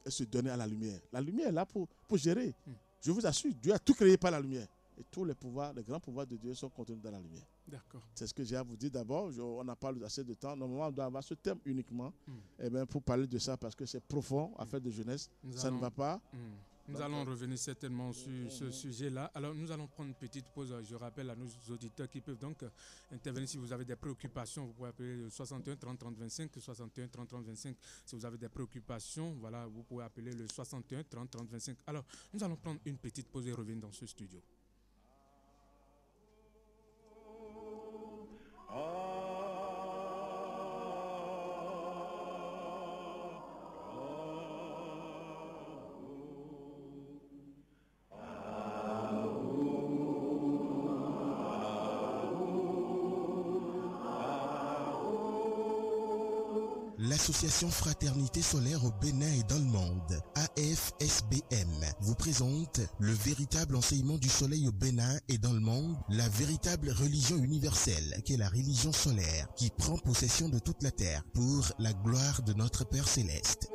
et se donner à la lumière. La lumière est là pour gérer. Je vous assure, Dieu a tout créé par la lumière. Et tous les pouvoirs, les grands pouvoirs de Dieu sont contenus dans la lumière. D'accord. C'est ce que j'ai à vous dire d'abord. On n'a pas assez de temps. Normalement, on doit avoir ce thème uniquement pour parler de ça parce que c'est profond, affaire de jeunesse. Ça ne va pas. Nous allons revenir certainement sur ce sujet-là. Alors, nous allons prendre une petite pause. Je rappelle à nos auditeurs qui peuvent donc intervenir si vous avez des préoccupations. Vous pouvez appeler le 61 30 30 25, 61 30 30 25. Si vous avez des préoccupations, voilà, vous pouvez appeler le 61 30 30 25. Alors, nous allons prendre une petite pause et revenir dans ce studio. L'Association Fraternité Solaire au Bénin et dans le monde, AFSBM, vous présente le véritable enseignement du soleil au Bénin et dans le monde, la véritable religion universelle, qui est la religion solaire, qui prend possession de toute la terre pour la gloire de notre Père Céleste.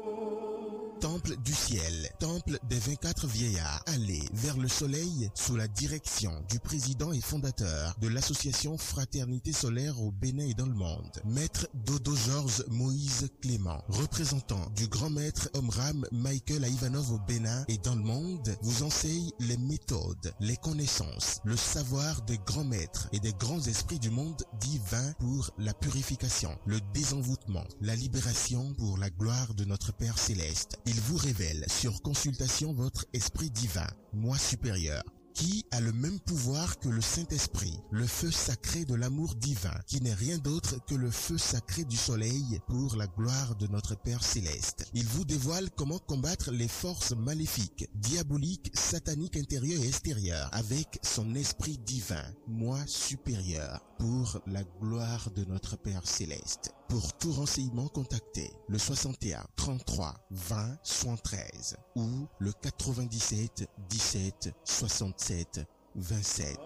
Temple du ciel, temple des 24 vieillards, allez vers le soleil sous la direction du président et fondateur de l'association Fraternité Solaire au Bénin et dans le monde, Maître Dodo Georges Moïse Clément, représentant du grand maître Omram Michael Ivanov au Bénin et dans le monde, vous enseigne les méthodes, les connaissances, le savoir des grands maîtres et des grands esprits du monde divin pour la purification, le désenvoûtement, la libération pour la gloire de notre Père Céleste. Il vous révèle sur consultation votre esprit divin, moi supérieur, qui a le même pouvoir que le Saint-Esprit, le feu sacré de l'amour divin, qui n'est rien d'autre que le feu sacré du soleil pour la gloire de notre Père Céleste. Il vous dévoile comment combattre les forces maléfiques, diaboliques, sataniques intérieures et extérieures, avec son esprit divin, moi supérieur, pour la gloire de notre Père Céleste. Pour tout renseignement, contactez le 61 33 20 73 ou le 97 17 67 27.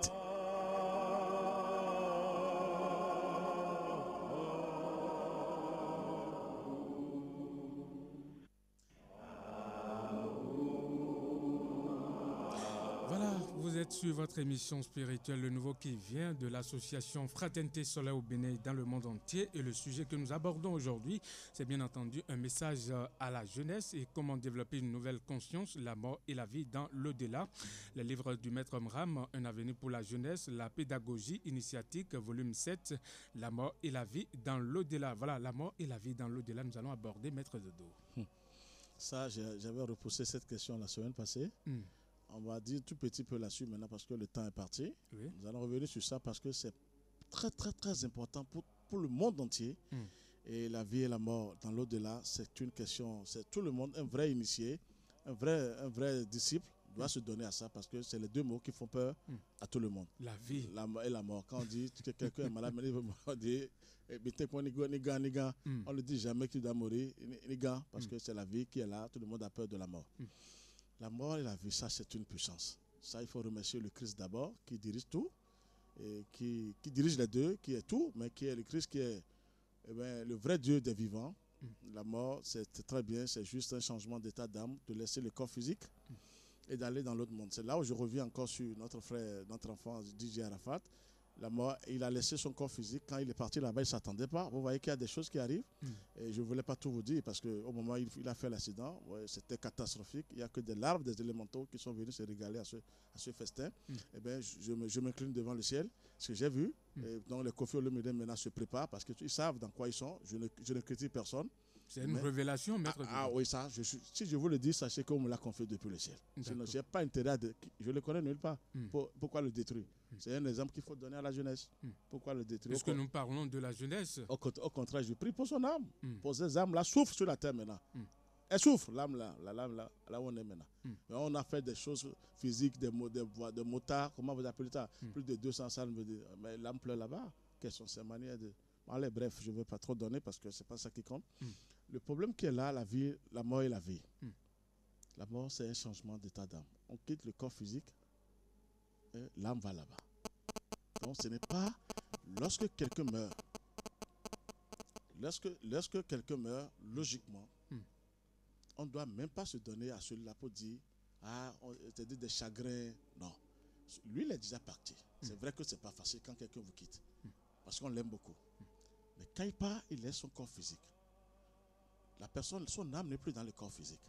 Voilà, vous êtes sur votre émission spirituelle, le nouveau qui vient de l'association Fraternité Solaire au Bénin et dans le monde entier. Et le sujet que nous abordons aujourd'hui, c'est bien entendu un message à la jeunesse et comment développer une nouvelle conscience, la mort et la vie dans l'au-delà. Le livre du maître Omram, Un avenir pour la jeunesse, la pédagogie initiatique, volume 7, la mort et la vie dans l'au-delà. Voilà, la mort et la vie dans l'au-delà, nous allons aborder maître Dodo. Ça, j'avais repoussé cette question la semaine passée. On va dire tout petit peu là-dessus maintenant parce que le temps est parti. Oui. Nous allons revenir sur ça parce que c'est très très très important pour le monde entier. Et la vie et la mort dans l'au-delà, c'est une question, c'est tout le monde, un vrai initié, un vrai disciple doit se donner à ça parce que c'est les deux mots qui font peur à tout le monde. La vie et la mort. Quand on dit que quelqu'un est malade, on dit on ne dit jamais qu'il doit mourir, parce que c'est la vie qui est là, tout le monde a peur de la mort. La mort et la vie, ça c'est une puissance. Ça, il faut remercier le Christ d'abord, qui dirige tout, et qui dirige les deux, qui est tout, mais qui est le Christ, qui est le vrai Dieu des vivants. La mort, c'est très bien, c'est juste un changement d'état d'âme, de laisser le corps physique et d'aller dans l'autre monde. C'est là où je reviens encore sur notre frère, notre enfant DJ Arafat. La mort, il a laissé son corps physique. Quand il est parti là-bas, il ne s'attendait pas. Vous voyez qu'il y a des choses qui arrivent. Et je ne voulais pas tout vous dire parce qu'au moment où il a fait l'accident, c'était catastrophique. Il n'y a que des larves, des élémentaux qui sont venus se régaler à ce festin. Eh bien, je m'incline devant le ciel. Ce que j'ai vu, et donc les Kofi Olomide maintenant se préparent parce qu'ils savent dans quoi ils sont. Je ne critique personne. C'est une révélation, maître. Oui, ça. Si je vous le dis, sachez qu'on me l'a confié depuis le ciel. Sinon, je n'ai pas intérêt à... Je ne le connais nulle part. Pourquoi le détruire? C'est un exemple qu'il faut donner à la jeunesse. Pourquoi le détruire? Puisque nous parlons de la jeunesse. Au contraire, je prie pour son âme. Pour ces âmes-là souffrent sur la terre maintenant. Elle souffre, l'âme-là, la lame là où on est maintenant. Mais on a fait des choses physiques, des motards, comment vous appelez ça? Plus de 200 salles, mais l'âme pleure là-bas. Quelles sont ces manières de... Allez, bref, je ne veux pas trop donner parce que ce n'est pas ça qui compte. Le problème qui est là, la vie, la mort et la vie. La mort, c'est un changement d'état d'âme. On quitte le corps physique et l'âme va là-bas. Donc, ce n'est pas lorsque quelqu'un meurt. Lorsque quelqu'un meurt, logiquement, on ne doit même pas se donner à celui-là pour dire c'est-à-dire des chagrins. Non. Lui, il est déjà parti. C'est vrai que ce n'est pas facile quand quelqu'un vous quitte. Parce qu'on l'aime beaucoup. Mais quand il part, il laisse son corps physique. La personne, son âme n'est plus dans le corps physique.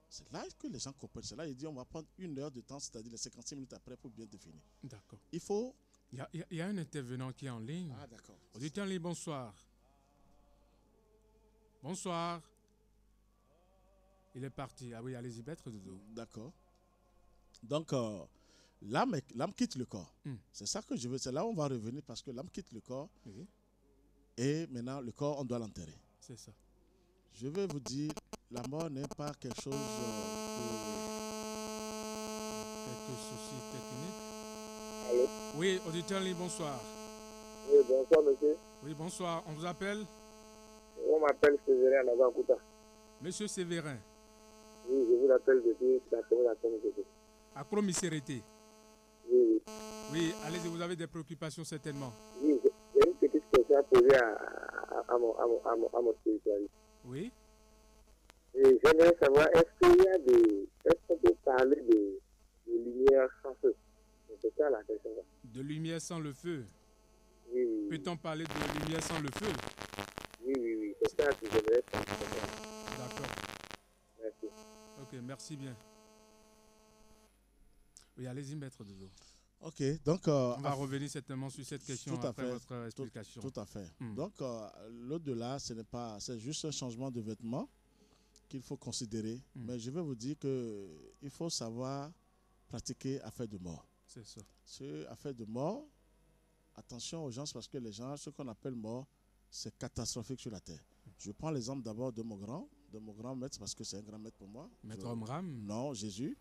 C'est là que les gens comprennent. C'est là qu'il dit on va prendre 1 heure de temps, c'est-à-dire les 56 minutes après pour bien définir. D'accord. Il faut... Il y a un intervenant qui est en ligne. Ah, d'accord. Auditeur en ligne, bonsoir. Bonsoir. Il est parti. Ah oui, allez-y, maître Dodo. D'accord. Donc, l'âme quitte le corps. C'est ça que je veux. C'est là où on va revenir parce que l'âme quitte le corps. Oui. Et maintenant, le corps, on doit l'enterrer. C'est ça. Je vais vous dire, la mort n'est pas quelque chose Quelques soucis techniques. Allô? Oui, auditeur en ligne, bonsoir. Oui, bonsoir, monsieur. Oui, bonsoir. On vous appelle? On m'appelle Sévérin Navakuta. Monsieur Sévérin. Oui, je vous appelle depuis la commune de À Cromisérété. Oui. Oui, allez-y, vous avez des préoccupations certainement. Oui, j'ai une petite question à poser à mon spiritualiste. Oui. Et j'aimerais savoir, est-ce qu'on peut parler de lumière sans feu? C'est ça la question. De lumière sans le feu. Oui. Peut-on parler de lumière sans le feu? Oui. C'est ça que j'aimerais savoir. D'accord. Merci. Ok, merci bien. Oui, allez-y, maître Dodo. Ok, donc... on va revenir certainement sur cette question après votre explication. Tout à fait. Donc, l'au-delà, c'est juste un changement de vêtements qu'il faut considérer. Mais je vais vous dire qu'il faut savoir pratiquer affaire de mort. C'est ça. Ce affaire de mort, attention aux gens, parce que les gens, ce qu'on appelle mort, c'est catastrophique sur la terre. Je prends l'exemple d'abord de mon grand maître, parce que c'est un grand maître pour moi. Maître Omram? Non, Jésus.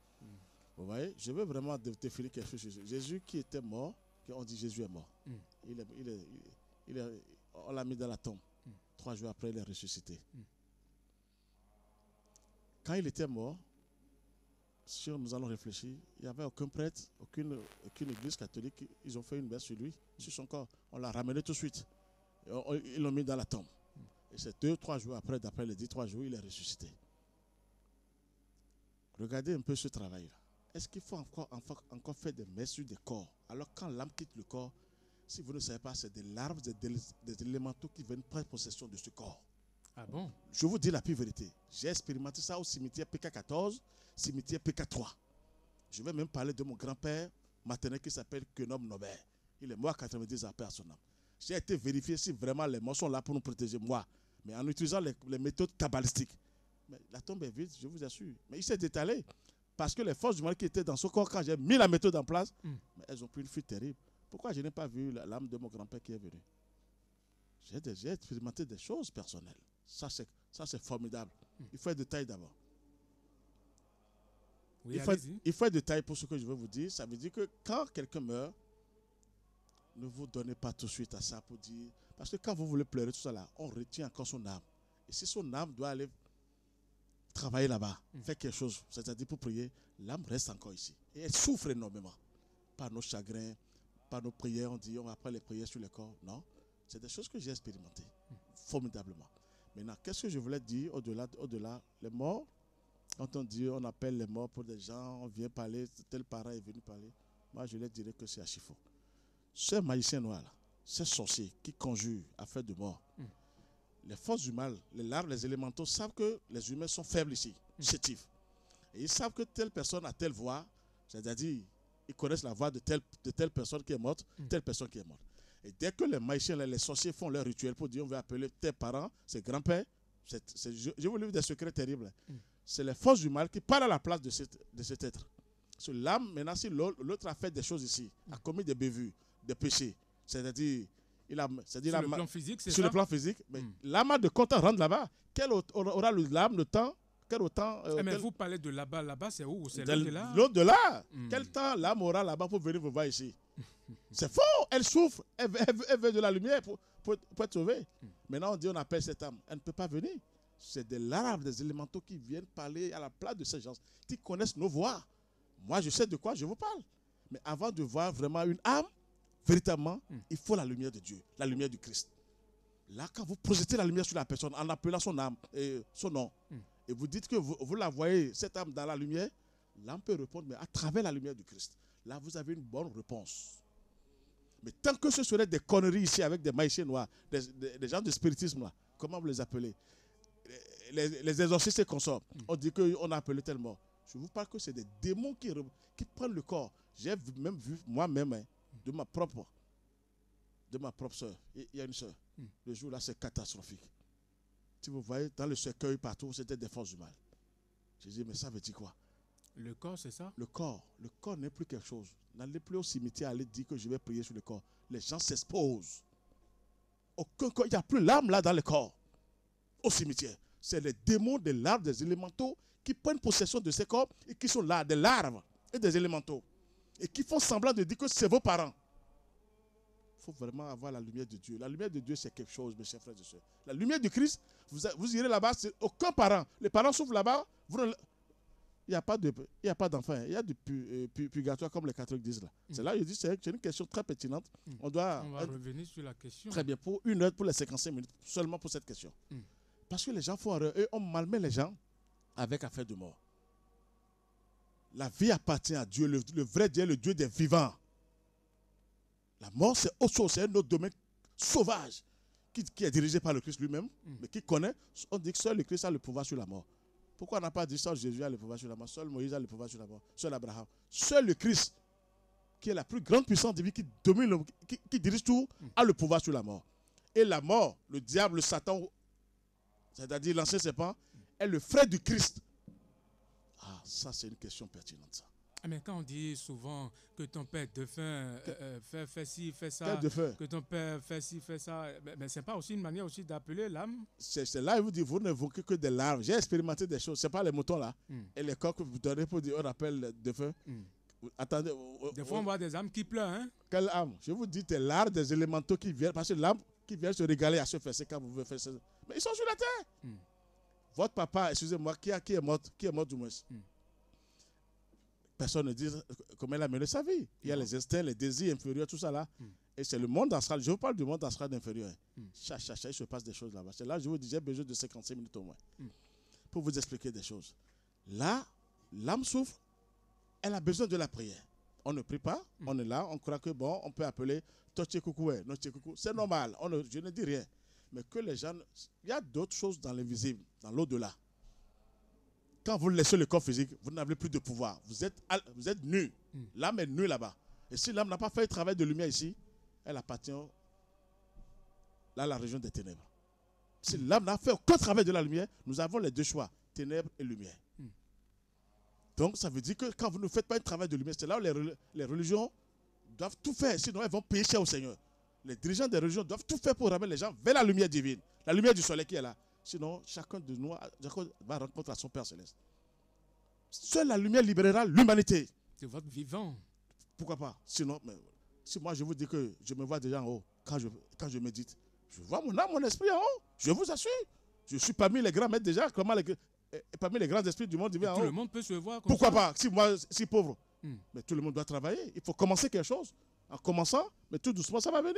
Vous voyez, je veux vraiment définir quelque chose sur Jésus. Jésus qui était mort, on dit Jésus est mort. On l'a mis dans la tombe. 3 jours après, il est ressuscité. Quand il était mort, si nous allons réfléchir, il n'y avait aucun prêtre, aucune église catholique. Ils ont fait une messe sur lui, sur son corps. On l'a ramené tout de suite. Ils l'ont mis dans la tombe. Et c'est 2-3 jours après, d'après les 3 jours, il est ressuscité. Regardez un peu ce travail-là. Est-ce qu'il faut encore faire des messes sur des corps? Alors quand l'âme quitte le corps, si vous ne savez pas, c'est des larves, des élémentaux qui viennent prendre possession de ce corps. Ah bon? Je vous dis la pure vérité. J'ai expérimenté ça au cimetière PK14, cimetière PK3. Je vais même parler de mon grand-père maternel qui s'appelle Kenom Nobert. Il est mort à 90 ans après à son âme. J'ai été vérifié si vraiment les morts sont là pour nous protéger, moi. Mais en utilisant les méthodes kabbalistiques. Mais la tombe est vide, je vous assure. Mais il s'est étalé. Parce que les forces du mal qui étaient dans ce corps, quand j'ai mis la méthode en place, mais elles ont pris une fuite terrible. Pourquoi je n'ai pas vu l'âme de mon grand-père qui est venu? J'ai expérimenté des choses personnelles. Ça, c'est formidable. Il faut être de taille d'abord. Oui, il faut être de taille pour ce que je veux vous dire. Ça veut dire que quand quelqu'un meurt, ne vous donnez pas tout de suite à ça pour dire... Parce que quand vous voulez pleurer, tout ça là, on retient encore son âme. Et si son âme doit aller travailler là-bas, faire quelque chose, c'est-à-dire pour prier, l'âme reste encore ici. Et elle souffre énormément. Par nos chagrins, par nos prières, on dit on va prendre les prières sur le corps. Non, c'est des choses que j'ai expérimentées formidablement. Maintenant, qu'est-ce que je voulais dire au-delà, les morts, quand on dit, on appelle les morts pour des gens, on vient parler, tel parent est venu parler, moi je leur dirais que c'est archi faux. ces magiciens noirs, là, ces sorciers qui conjurent à faire de mort, les forces du mal, les larves, les élémentaux savent que les humains sont faibles ici, chétifs. Et ils savent que telle personne a telle voix, c'est-à-dire ils connaissent la voix de telle personne qui est morte, telle personne qui est morte. Et dès que les magiciens, les sorciers font leur rituel pour dire on va appeler tes parents, ses grands-pères, je vous livre des secrets terribles. C'est les forces du mal qui parlent à la place de cet être. Sur l'âme, maintenant, si l'autre a fait des choses ici, a commis des bévues, des péchés, c'est-à-dire, sur le plan physique, c'est ça? Sur le plan physique, mais l'âme a de compte à rendre là-bas. Quel aura l'âme le temps? Quel autant, mais vous parlez de là-bas, c'est où? C'est l'au-delà? L'au-delà. Quel temps l'âme aura là-bas pour venir vous voir ici? C'est faux, elle souffre, elle veut de la lumière pour être sauvée. Maintenant, on dit on appelle cette âme, elle ne peut pas venir. C'est des larves, des élémentaux qui viennent parler à la place de ces gens, qui connaissent nos voix. Moi, je sais de quoi je vous parle. Mais avant de voir vraiment une âme, véritablement, il faut la lumière de Dieu, la lumière du Christ. Là, quand vous projetez la lumière sur la personne en appelant son âme, son nom, et vous dites que vous la voyez, cette âme dans la lumière, l'âme peut répondre, mais à travers la lumière du Christ. Là, vous avez une bonne réponse. Mais tant que ce serait des conneries ici avec des magiciens noirs, des gens de spiritisme, là, comment vous les appelez? Les exorcistes et consorts, on dit qu'on a appelé tel mort. Je vous parle que c'est des démons qui prennent le corps. J'ai même vu moi-même, de ma propre soeur. Il y a une soeur. Le jour-là, c'est catastrophique. Si vous voyez, dans le cercueil partout, c'était des forces du mal. J'ai dit, mais ça veut dire quoi? Le corps, c'est ça? Le corps n'est plus quelque chose. N'allez plus au cimetière, allez dire que je vais prier sur le corps. Les gens s'exposent. Aucun corps, il n'y a plus l'âme là dans le corps. Au cimetière. C'est les démons des larves, des élémentaux qui prennent possession de ces corps et qui sont là, des larves et des élémentaux. Et qui font semblant de dire que c'est vos parents. Il faut vraiment avoir la lumière de Dieu. La lumière de Dieu, c'est quelque chose, mes chers frères et sœurs. La lumière du Christ, vous irez là-bas, c'est aucun parent. Les parents souffrent là-bas, il n'y a pas d'enfant. Il y a du purgatoire comme les catholiques disent là. C'est là, je dis, c'est une question très pertinente. On va revenir sur la question. Très bien, pour 1 heure, pour les 55 minutes, seulement pour cette question. Parce que les gens font erreur. Eux, on malmet les gens avec affaire de mort. La vie appartient à Dieu, le vrai Dieu, le Dieu des vivants. La mort, c'est autre chose, c'est un autre domaine sauvage qui est dirigé par le Christ lui-même, mais qui connaît. On dit que seul le Christ a le pouvoir sur la mort. Pourquoi on n'a pas dit seul Jésus a le pouvoir sur la mort, seul Moïse a le pouvoir sur la mort, seul Abraham? Seul le Christ, qui est la plus grande puissance de vie, qui domine, qui dirige tout, a le pouvoir sur la mort. Et la mort, le diable, le Satan, c'est-à-dire l'ancien serpent, est le frère du Christ. Ah, ça c'est une question pertinente, ça. Mais quand on dit souvent que ton père défunt fait ci, fait ça, que ton père fait ci, fait ça, mais c'est pas aussi une manière aussi d'appeler l'âme? C'est là, il vous dit, vous n'évoquez que des larves. J'ai expérimenté des choses, c'est pas les moutons là. Et les coqs que vous donnez pour dire, on appelle le défunt. Attendez. Des fois, on voit des âmes qui pleurent, hein? Quelle âme? Je vous dis, des larves, des élémentaux qui viennent, parce que l'âme qui vient se régaler à se faire, c'est quand vous voulez faire ça. Mais ils sont sur la terre. Votre papa, excusez-moi, qui est mort du moins. Personne ne dit comment il a mené sa vie. Il y a les instincts, les désirs inférieurs, tout ça là. Et c'est le monde astral. Je vous parle du monde astral inférieur. Il se passe des choses là-bas. C'est là que je vous dis, j'ai besoin de 55 minutes au moins pour vous expliquer des choses. Là, l'âme souffre, elle a besoin de la prière. On ne prie pas, on est là, on croit que bon, on peut appeler Toche Koukou, c'est normal, je ne dis rien. Mais que les gens, il y a d'autres choses dans l'invisible, dans l'au-delà. Quand vous laissez le corps physique, vous n'avez plus de pouvoir. Vous êtes nu. L'âme est nue là-bas. Et si l'âme n'a pas fait le travail de lumière ici, elle appartient à la région des ténèbres. Si l'âme n'a fait aucun travail de la lumière, nous avons les deux choix, ténèbres et lumière. Donc ça veut dire que quand vous ne faites pas un travail de lumière, c'est là où les religions doivent tout faire, sinon elles vont payer cher au Seigneur. Les dirigeants des religions doivent tout faire pour ramener les gens vers la lumière divine, la lumière du soleil qui est là. Sinon, chacun de nous va rencontrer son Père Céleste. Seule la lumière libérera l'humanité. C'est votre vivant. Pourquoi pas? Sinon, si moi je vous dis que je me vois déjà en haut, quand je médite, je vois mon âme, mon esprit en haut. Je vous assure. Je suis parmi les grands maîtres déjà, parmi les grands esprits du monde divin en haut. Tout le monde peut se voir comme Pourquoi ça? pas? Si moi, si pauvre. Mais tout le monde doit travailler. Il faut commencer quelque chose. En commençant, mais tout doucement, ça va venir.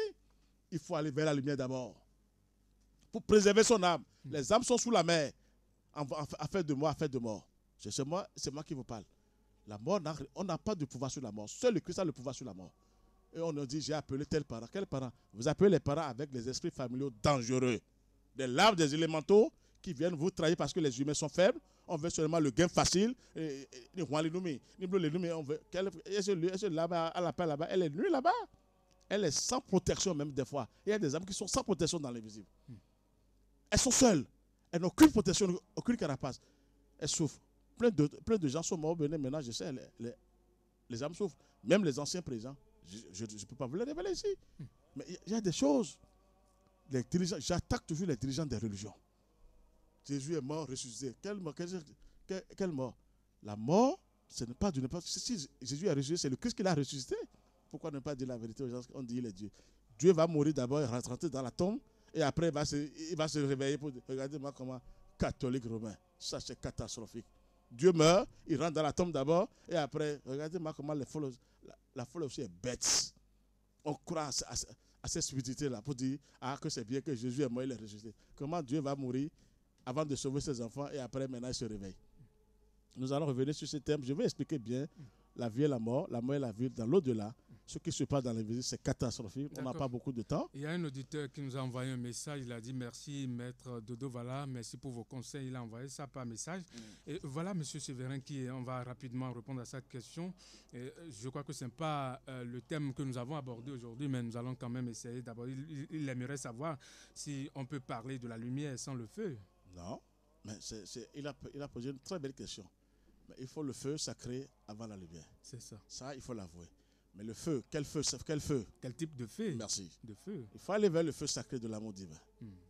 Il faut aller vers la lumière d'abord. Pour préserver son âme. Les âmes sont sous la mer. Affaire de mort. C'est moi qui vous parle. La mort, on n'a pas de pouvoir sur la mort. Seul le Christ a le pouvoir sur la mort. Et on nous dit, j'ai appelé tel parent. Quel parent? Vous appelez les parents avec les esprits familiaux dangereux. Des larves, des élémentaux qui viennent vous trahir parce que les humains sont faibles. On veut seulement le gain facile. Là-bas, elle est nue là-bas. Elle est sans protection même des fois. Il y a des âmes qui sont sans protection dans l'invisible. Elles sont seules. Elles n'ont aucune protection, aucune carapace. Elles souffrent. Plein de gens sont morts au Bénin. Maintenant, je sais, les âmes souffrent. Même les anciens présents. Je ne peux pas vous les révéler ici. Mais il y a des choses. J'attaque toujours les dirigeants des religions. Jésus est mort, ressuscité. Quelle mort? La mort, ce n'est pas du n'importe. Si Jésus est ressuscité, c'est le Christ qui l'a ressuscité. Pourquoi ne pas dire la vérité aux gens? On dit il est Dieu. Dieu va mourir d'abord, il va rentrer dans la tombe, et après il va se réveiller pour dire, regardez-moi comment catholique romain. Ça, c'est catastrophique. Dieu meurt, il rentre dans la tombe d'abord, et après, regardez-moi comment la folle aussi est bête. On croit à cette stupidité-là pour dire que c'est bien que Jésus est mort, il est ressuscité. Comment Dieu va mourir avant de sauver ses enfants, et après, maintenant, il se réveille. Nous allons revenir sur ce thème. Je vais expliquer bien la vie et la mort et la vie dans l'au-delà. Ce qui se passe dans l'invisible, c'est catastrophique. On n'a pas beaucoup de temps. Il y a un auditeur qui nous a envoyé un message. Il a dit merci, maître Dodo. Voilà, merci pour vos conseils. Il a envoyé ça par message. Et voilà, monsieur Séverin, on va rapidement répondre à cette question. Et je crois que ce n'est pas le thème que nous avons abordé aujourd'hui, mais nous allons quand même essayer d'aborder. Il aimerait savoir si on peut parler de la lumière sans le feu. Non, mais il a posé une très belle question. Mais il faut le feu sacré avant la lumière. C'est ça. Ça, il faut l'avouer. Mais le feu, quel feu? Quel type de feu? Merci. De feu. Il faut aller vers le feu sacré de l'amour divin,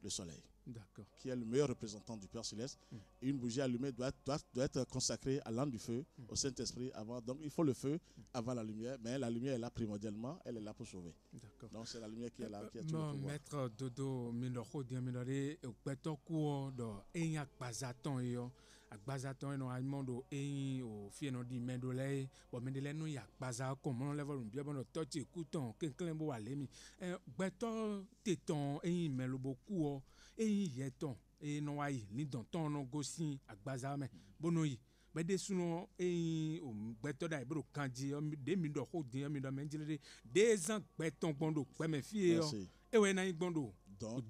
le soleil. D'accord. Qui est le meilleur représentant du Père Céleste. Et une bougie allumée doit être consacrée à l'âme du feu, au Saint-Esprit avant. Donc il faut le feu avant la lumière. Mais la lumière est là primordialement, elle est là pour sauver. D'accord. Donc c'est la lumière qui est là, qui a tout le pouvoir. Maître Dodo, Minoko Diaminore, Beto do Enya Bazaton yo. Agbazaton no almondo o fieno di mendole bo mendele no ya gbaza ko mo level bi bo no touch ekuton kenklen bo wale mi gbeto teton melobo ku o yeton no wa yi ni don ton no gosin agbaza me bono yi bede suno o gbeto da ibro kanji de mi do ko din mi do menjile de zan gbeton gbondo pe me fie o ewe na gbondo don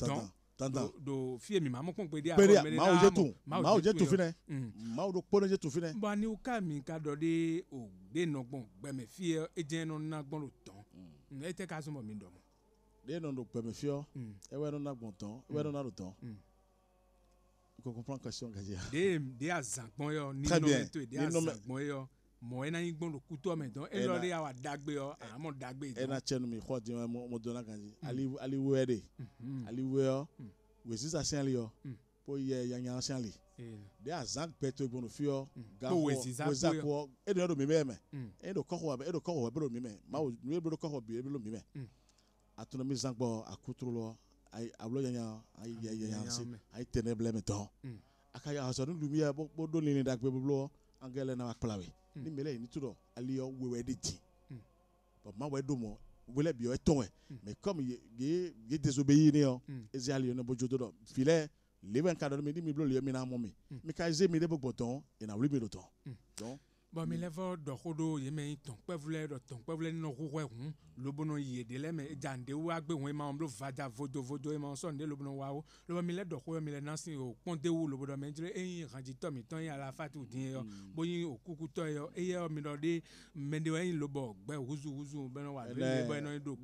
do fie mi mamu kon pe dia ma o je tu fine ma o do pono je tu fine ba ni o ka mi ka do de o de no gbon gbe me fie e je no na gbon lo ton e te ka so mo mi do mo de no do gbe me fie e we no na gbon ton e we no na lo ton ko comprendre question ga de azan gbon yo ni no to de azan gbon yo mo ena yin gbon lo kuto me don e lo de awa dagbe yo amo dagbe e na chenu mi kho di mo do na ganji ali wede ali we we sisa sian li yo po ye yanya sian li de azan peto gbon lo fi yo ga we za ko e do mi me e do ko be mi me ma o mi do ko bi e lo mi me atuno mi zangbo akutro lo ai ablo yanya ai yanya si ai teneble me don akaya so no lumiere bo do ni dagbe bo angele na plawe ni mele ni tudo ali yo wewe de ti but ma we do mo wele bi o ton mais comme ye désobéir ni yo ezi ali yo no bojo do filet leven kadon mi di mi blo le mi na mo mi ka ze mi de bo ton e na wuli mi do ton donc bon mi levo do kodo ye me ton pevle no ro hun lobono ye de le me jande wa gbe won ma on blo vaja vodo e ma so nde lobono wa o lo mi le do ko mi le nansin o ponde wo lobodo me jire eyin ranji to mi ton ya la fatu din yo boyin okuku to yo e yo mi do de mende wa yin lobo gbe huzu be no wa le bo no do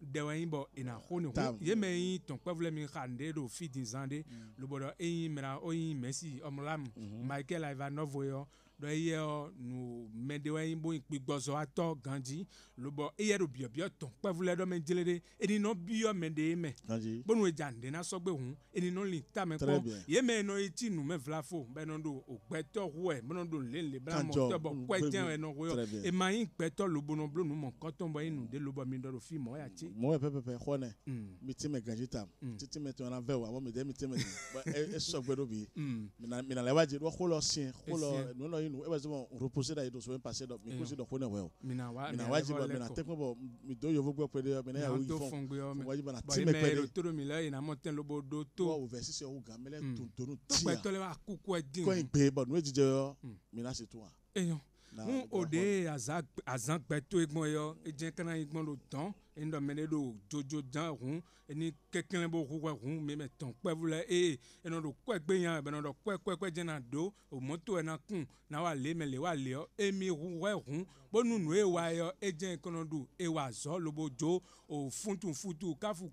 de wa yin bo ina honi ye me yin ton pevle mi khande do fidin zande lobodo eyin mera oyin Messi omulam Michael Ivanov yo do ye nu medewa yin bo ikpigbozo ato ganji lobo eye do biobio ton pevule do menjele de eni no bio mende me bonu ejande na sogbe hun eni no lin ta me ko ye me no eti nu me vlafo be no do ogbeto ho e no do le bla mo to bo kweten e no yo e ma yin gbeto lobo no blo nu mo kon ton bo yin nu de lobo mi do fi mo ya ti mo pepe khone mi ti me ganji tam titi me to na vewa mo me de mi ti me e sogbe do bi mi na le waji do kholo sin kholo no no e was reposer da ido so passer do mi ko si do khone we o mina waji ba mina te ko bo mi do yo vogbo pe de mina ya wi fon waji ba na ti me pe de to mi la ina mo ten lobo do to o versi se o ga mele to ti pe to le wa kuku e din ko igbe bo no ejije yo mina se to wa eyan Un ode azan beto egmoyo et bien kana egmon le temps et ndo menedo jojo dan run et ni quelqu'un bo run mais meton kwa vula et non do kwa gbeyan ben do kwa jena do o moto e na kun na wa le mele wa le e mi run bo nunu e wa yo e jen kono du e wa zo lo bojo o futu kafu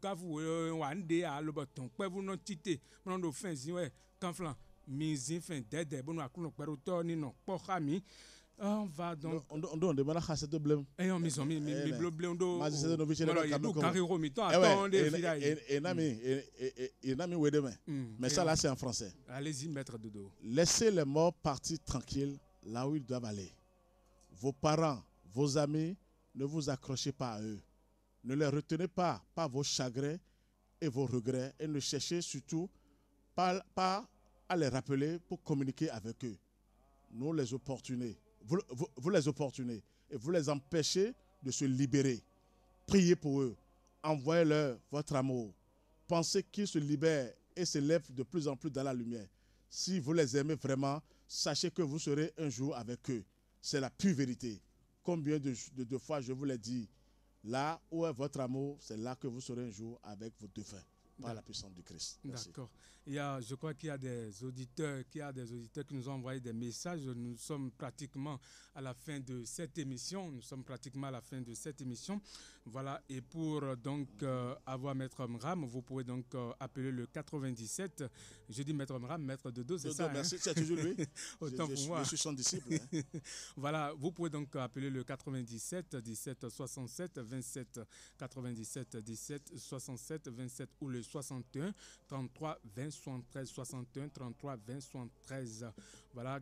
wa nde a lo boton kwa vu no tite mon do fin zin we kanflan mi fin dede bon wa kun pero to ni no po khami. On va donc. On demande à Hasset de blême. Et on mise blême do. Mas c'est de novice de Carré Carré Romito. Attendez, et nami wedeme. Mais ça là c'est en français. Allez-y, maître Dodo. Laissez les morts partir tranquilles là où ils doivent aller. Vos parents, vos amis, ne vous accrochez pas à eux. Ne les retenez pas par vos chagrins et vos regrets et ne cherchez surtout pas à les rappeler pour communiquer avec eux. Nous les opportunés. Vous les opportunez et vous les empêchez de se libérer. Priez pour eux. Envoyez-leur votre amour. Pensez qu'ils se libèrent et se lèvent de plus en plus dans la lumière. Si vous les aimez vraiment, sachez que vous serez un jour avec eux. C'est la pure vérité. Combien de fois je vous l'ai dit, là où est votre amour, c'est là que vous serez un jour avec vos défunts. Par la puissance du Christ. Merci. D'accord. Je crois qu'il y a des auditeurs qui nous ont envoyé des messages. Nous sommes pratiquement à la fin de cette émission. Voilà. Et pour donc avoir Maître Mram, vous pouvez donc appeler le 97. Je dis Maître Mram, Maître Dodo, c'est ça. Merci, c'est toujours lui. Autant pour moi. Je suis son disciple. Hein. Voilà. Vous pouvez donc appeler le 97 17 67 27 97 17 67 27 ou le 61 33 20 73 61 33 20 73. Voilà,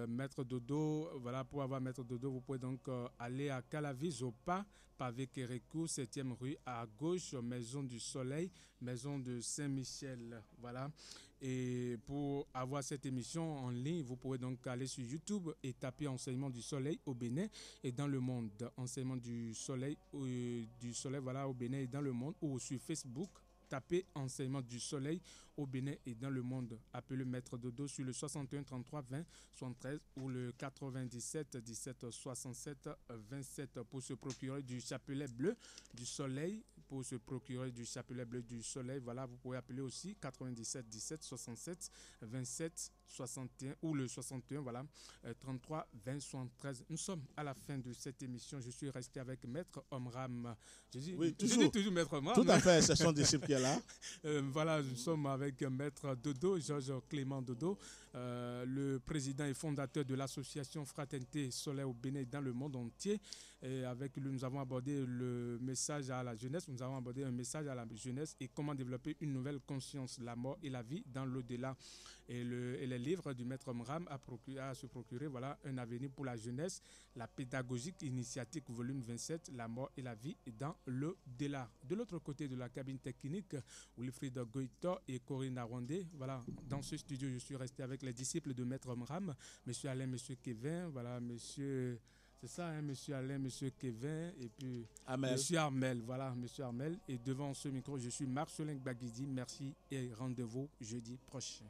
Maître Dodo. Voilà, pour avoir Maître Dodo, vous pouvez donc aller à Calavis au pas, pavé Kérékou, 7e rue à gauche, Maison du Soleil, Maison de Saint-Michel. Voilà. Et pour avoir cette émission en ligne, vous pouvez donc aller sur YouTube et taper Enseignement du Soleil au Bénin et dans le monde. Enseignement du Soleil, voilà, au Bénin et dans le monde, ou sur Facebook. Tapez Enseignement du Soleil au Bénin et dans le monde. Appelez Maître Dodo sur le 61 33 20 73 ou le 97 17 67 27 pour se procurer du chapelet bleu du soleil. Pour se procurer du chapelet bleu du soleil, voilà, vous pouvez appeler aussi 97 17 67 27 61 ou le 61, voilà, 33 20 73. Nous sommes à la fin de cette émission. Je suis resté avec Maître Omram. Je dis toujours Maître Omram. Tout à fait, c'est son disciple qui est là. Voilà, nous sommes avec Maître Dodo, Georges Clément Dodo, le président et fondateur de l'association Fraternité Soleil au Bénin dans le monde entier. Et avec lui, nous avons abordé le message à la jeunesse. Nous avons abordé un message à la jeunesse et comment développer une nouvelle conscience, la mort et la vie dans l'au-delà. Et les livres du Maître Mram à se procurer, voilà, un avenir pour la jeunesse, la pédagogique initiatique volume 27, la mort et la vie dans l'au-delà. De l'autre côté de la cabine technique, Wilfried Goïto et Corinne Arondé. Voilà, dans ce studio, je suis resté avec les disciples de Maître Mram, monsieur Alain, monsieur Kevin, voilà, monsieur... C'est ça, hein, monsieur Alain, monsieur Kevin et puis monsieur Armel. Voilà, monsieur Armel. Et devant ce micro, je suis Marcelin Baguidi. Merci et rendez-vous jeudi prochain.